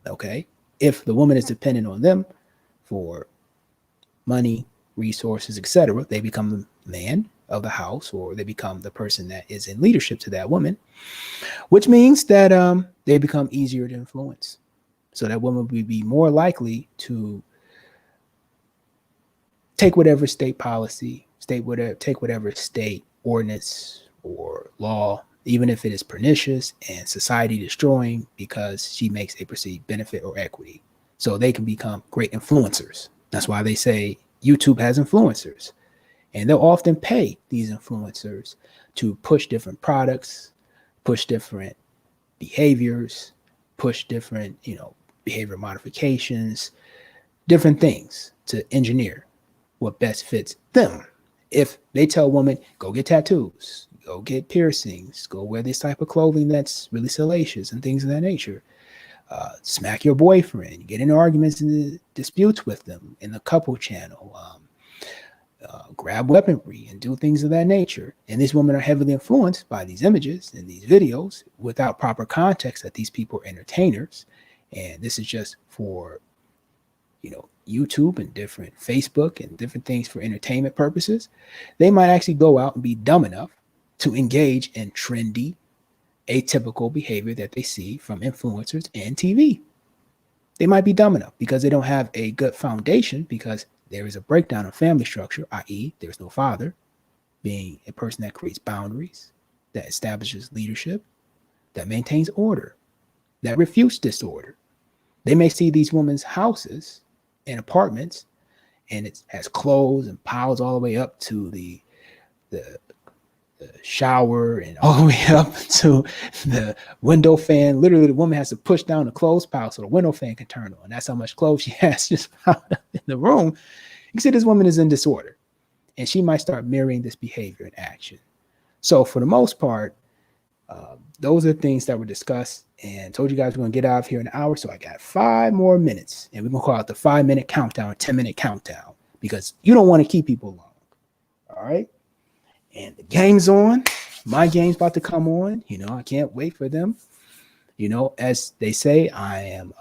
okay? If the woman is dependent on them for money, resources, etc., they become the man of the house, or they become the person that is in leadership to that woman, which means that they become easier to influence. So that woman would be more likely to take whatever state policy, take whatever state ordinance or law, even if it is pernicious and society destroying, because she makes a perceived benefit or equity. So they can become great influencers. That's why they say YouTube has influencers. And they'll often pay these influencers to push different products, push different behaviors, push different, behavior modifications, different things to engineer what best fits them. If they tell a woman, go get tattoos, go get piercings, go wear this type of clothing that's really salacious and things of that nature, smack your boyfriend, get into arguments and disputes with them in the couple channel, grab weaponry and do things of that nature. And these women are heavily influenced by these images and these videos without proper context that these people are entertainers. And this is just for, YouTube and different Facebook and different things for entertainment purposes. They might actually go out and be dumb enough to engage in trendy, atypical behavior that they see from influencers and TV. They might be dumb enough because they don't have a good foundation, because there is a breakdown of family structure, i.e., there's no father, being a person that creates boundaries, that establishes leadership, that maintains order, that refutes disorder. They may see these women's houses and apartments, and it has clothes and piles all the way up to the shower and all the way up to the window fan. Literally, the woman has to push down the clothes pile so the window fan can turn on. That's how much clothes she has just piled up in the room. You can see this woman is in disorder, and she might start mirroring this behavior in action. So for the most part, those are things that were discussed, and told you guys we're going to get out of here in an hour. So I got 5 more minutes, and we're going to call it the 5-minute countdown, 10-minute countdown, because you don't want to keep people long. All right. And the game's on. My game's about to come on. I can't wait for them. As they say, I am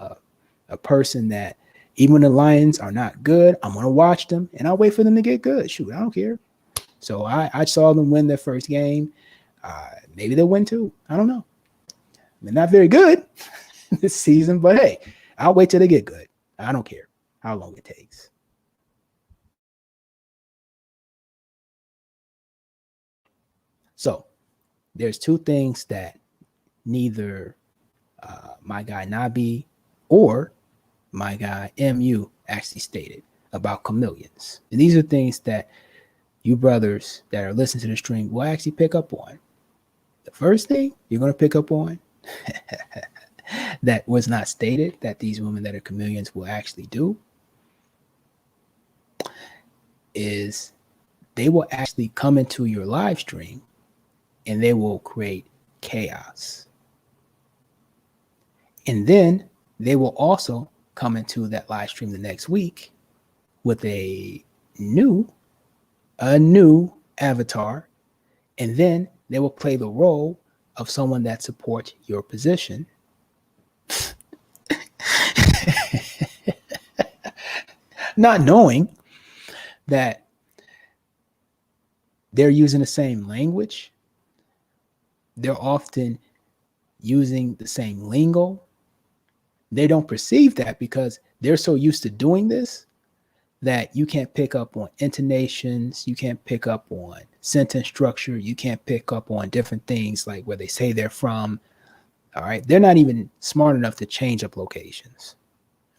a person that even when the Lions are not good, I'm going to watch them, and I'll wait for them to get good. Shoot, I don't care. So I saw them win their first game. Maybe they'll win too. I don't know. They're not very good this season, but hey, I'll wait till they get good. I don't care how long it takes. So there's 2 things that neither my guy Nabi or my guy MU actually stated about chameleons. And these are things that you brothers that are listening to the stream will actually pick up on. The first thing you're going to pick up on that was not stated that these women that are chameleons will actually do is they will actually come into your live stream and they will create chaos. And then they will also come into that live stream the next week with a new avatar, and then they will play the role of someone that supports your position. Not knowing that they're using the same language. They're often using the same lingo. They don't perceive that because they're so used to doing this that you can't pick up on intonations, you can't pick up on sentence structure, you can't pick up on different things like where they say they're from. All right. They're not even smart enough to change up locations.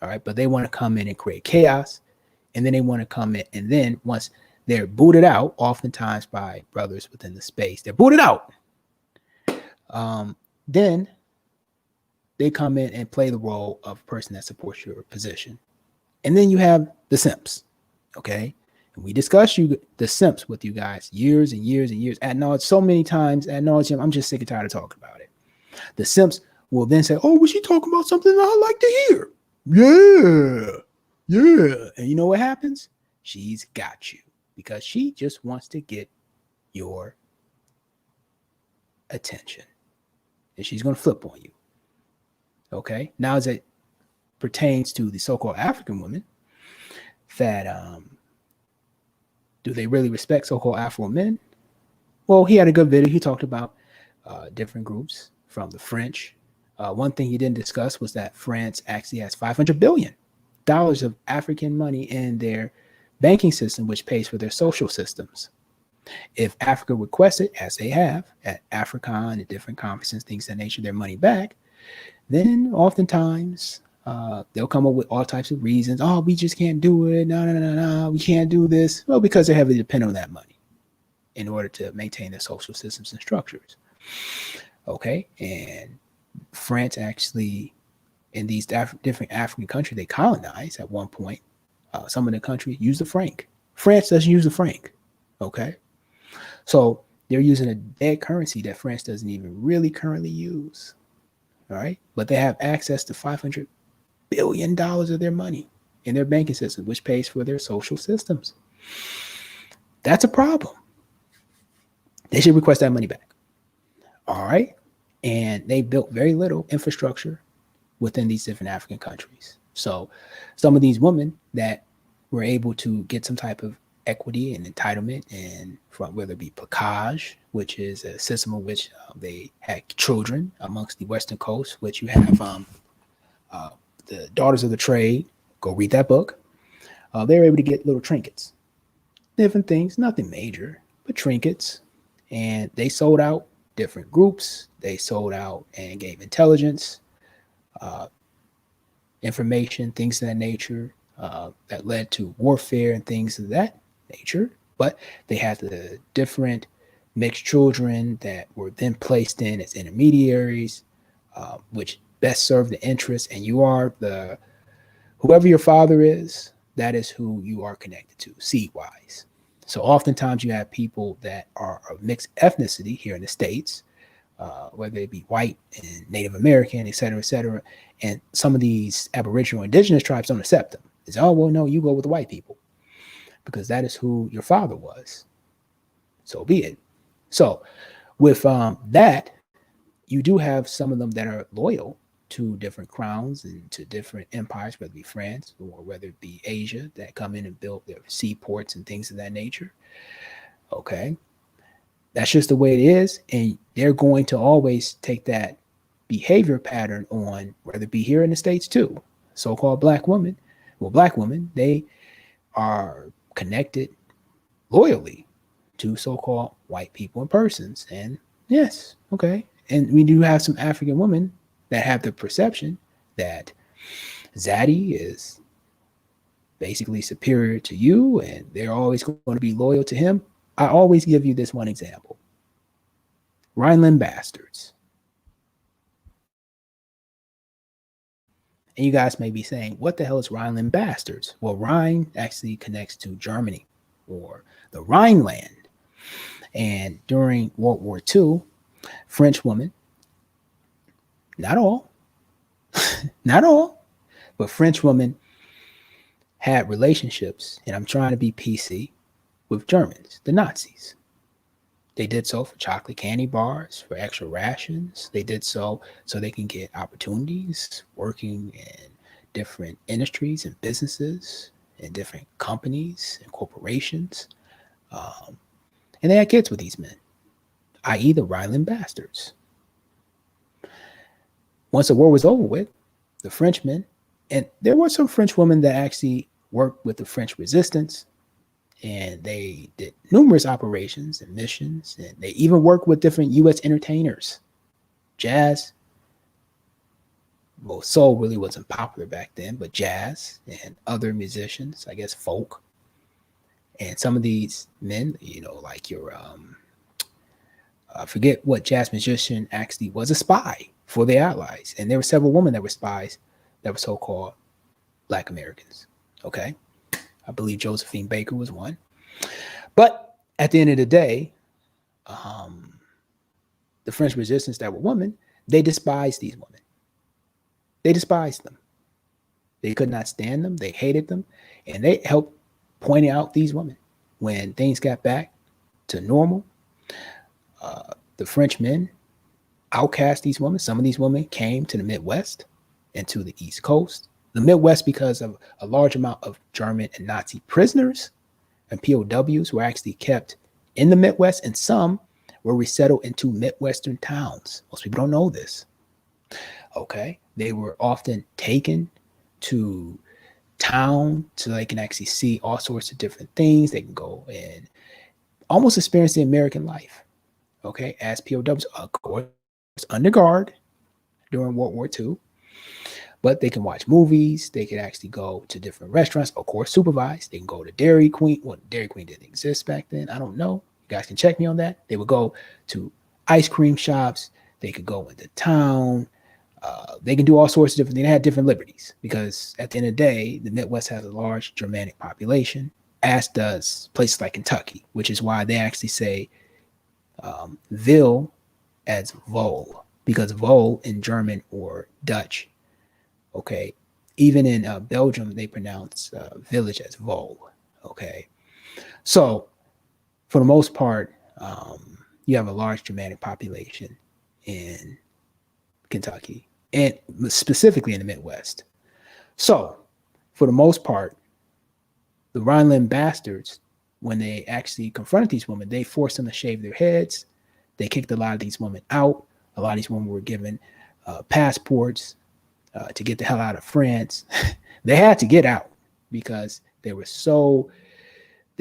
All right. But they want to come in and create chaos. And then they want to come in. And then once they're booted out, oftentimes by brothers within the space, they're booted out. Then they come in and play the role of a person that supports your position. And then you have the simps. Okay. And we discussed the simps with you guys years and years and years ad nauseam, so many times ad nauseam. I'm just sick and tired of talking about it. The simps will then say, oh, was she talking about something I like to hear? Yeah. And you know what happens? She's got you because she just wants to get your attention. And she's going to flip on you. Okay. Now, as it pertains to the so-called African women, that do they really respect so-called Afro men? Well, he had a good video. He talked about different groups from the French. One thing he didn't discuss was that France actually has $500 billion of African money in their banking system, which pays for their social systems. If Africa requested, as they have at AFRICON and different conferences, things of that nature, their money back, then oftentimes they'll come up with all types of reasons. Oh, we just can't do it. No, we can't do this. Well, because they're heavily dependent on that money in order to maintain their social systems and structures. Okay. And France actually, in these different African countries they colonized at one point, some of the countries use the franc. France doesn't use the franc. Okay. So they're using a dead currency that France doesn't even really currently use. All right. But they have access to $500 billion of their money in their banking system, which pays for their social systems. That's a problem. They should request that money back. All right. And they built very little infrastructure within these different African countries. So some of these women that were able to get some type of equity and entitlement, and from whether it be placage, which is a system in which they had children amongst the Western Coast, which you have uh, the Daughters of the Trade. Go read that book. They were able to get little trinkets, different things, nothing major, but trinkets. And they sold out different groups. They sold out and gave intelligence, uh, information, things of that nature, that led to warfare and things of that nature. But they had the different mixed children that were then placed in as intermediaries, which best serve the interests. And you are the whoever your father is, that is who you are connected to, seed wise. So oftentimes you have people that are of mixed ethnicity here in the States, whether it be white and Native American, et cetera, et cetera. And some of these Aboriginal indigenous tribes don't accept them. It's, oh, well, no, you go with the white people because that is who your father was. So be it. So with that, you do have some of them that are loyal to different crowns and to different empires, whether it be France or whether it be Asia, that come in and build their seaports and things of that nature. Okay. That's just the way it is. And they're going to always take that behavior pattern on, whether it be here in the States too. So-called black women, well, black women, they are connected loyally to so-called white people and persons. And yes, okay. And we do have some African women that have the perception that Zaddy is basically superior to you and they're always going to be loyal to him. I always give you this one example. Rhineland bastards. And you guys may be saying, what the hell is Rhineland bastards? Well, Rhine actually connects to Germany or the Rhineland. And during World War II, French women, not all, not all, but French women had relationships, and I'm trying to be PC, with Germans, the Nazis. They did so for chocolate candy bars, for extra rations. They did so they can get opportunities working in different industries and businesses and different companies and corporations. And they had kids with these men, i.e. the Rhineland bastards. Once the war was over with, the Frenchmen, and there were some French women that actually worked with the French resistance, and they did numerous operations and missions, and they even worked with different U.S. entertainers. Jazz, well, soul really wasn't popular back then, but jazz and other musicians, I guess folk. And some of these men, like your, I forget what jazz musician actually was a spy for the Allies. And there were several women that were spies that were so-called Black Americans. Okay. I believe Josephine Baker was one. But at the end of the day, the French resistance that were women, they despised these women. They despised them. They could not stand them. They hated them. And they helped point out these women. When things got back to normal, the French men outcast these women. Some of these women came to the Midwest and to the East Coast. The Midwest because of a large amount of German and Nazi prisoners and POWs were actually kept in the Midwest, and some were resettled into Midwestern towns. Most people don't know this. Okay. They were often taken to town so they can actually see all sorts of different things. They can go and almost experience the American life. Okay. As POWs, of course, under guard during World War II. But they can watch movies. They can actually go to different restaurants, of course, supervised. They can go to Dairy Queen. Well, Dairy Queen didn't exist back then. I don't know. You guys can check me on that. They would go to ice cream shops. They could go into town. They can do all sorts of different things. They had different liberties because at the end of the day, the Midwest has a large Germanic population, as does places like Kentucky, which is why they actually say Ville as Vol, because Vol in German or Dutch. Okay. Even in Belgium, they pronounce village as Vol. Okay. So For the most part, you have a large Germanic population in Kentucky, and specifically in the Midwest. So, for the most part, the Rhineland bastards, when they actually confronted these women, they forced them to shave their heads. They kicked a lot of these women out. A lot of these women were given passports to get the hell out of France. They had to get out because they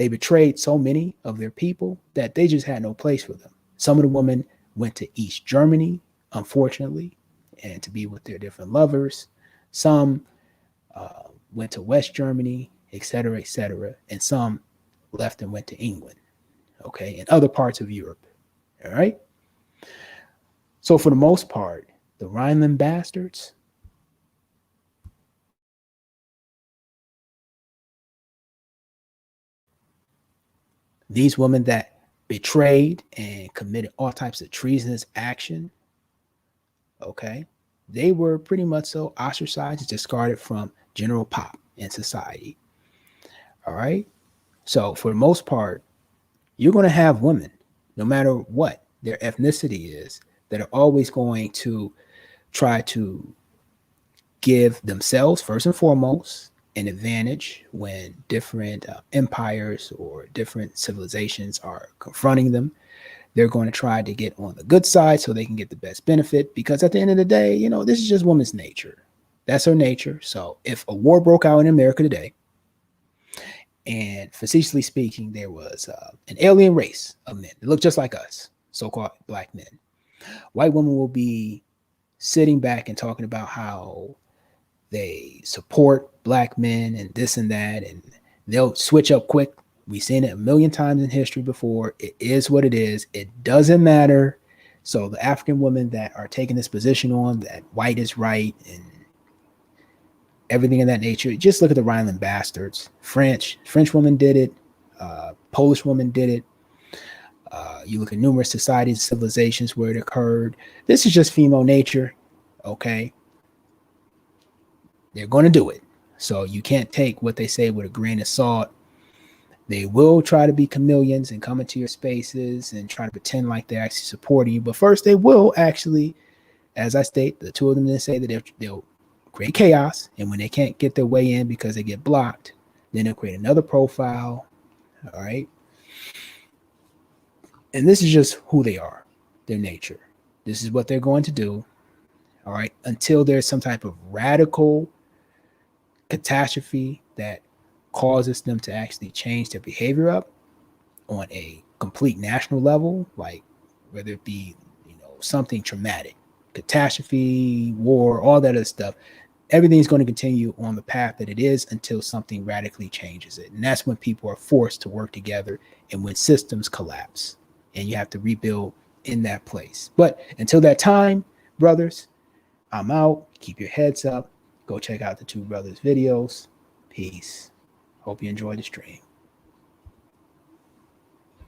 betrayed so many of their people that they just had no place for them. Some of the women went to East Germany, unfortunately, and to be with their different lovers. Some went to West Germany, etc., etc., and some left and went to England, okay, and other parts of Europe. All right. So for the most part, the Rhineland bastards, these women that betrayed and committed all types of treasonous action, okay, they were pretty much so ostracized, discarded from general pop in society. All right. So for the most part, you're going to have women, no matter what their ethnicity is, that are always going to try to give themselves, first and foremost, an advantage when different empires or different civilizations are confronting them. They're going to try to get on the good side so they can get the best benefit, because at the end of the day, this is just woman's nature. That's her nature. So if a war broke out in America today, and facetiously speaking, there was an alien race of men that look just like us, so-called black men, white women will be sitting back and talking about how they support black men and this and that, and they'll switch up quick. We've seen it a million times in history before. It is what it is. It doesn't matter. So the African women that are taking this position on that white is right and everything of that nature, just look at the Rhineland bastards. French women did it. Polish women did it. You look at numerous societies, civilizations where it occurred. This is just female nature. Okay. They're going to do it. So you can't take what they say with a grain of salt. They will try to be chameleons and come into your spaces and try to pretend like they're actually supporting you. But first, they will actually, as I state, the two of them then say that they'll create chaos. And when they can't get their way in because they get blocked, then they'll create another profile. All right. And this is just who they are, their nature. This is what they're going to do. All right. Until there's some type of radical catastrophe that causes them to actually change their behavior up on a complete national level, like whether it be, something traumatic, catastrophe, war, all that other stuff. Everything's going to continue on the path that it is until something radically changes it. And that's when people are forced to work together and when systems collapse and you have to rebuild in that place. But until that time, brothers, I'm out. Keep your heads up. Go check out the two brothers' videos. Peace. Hope you enjoyed the stream.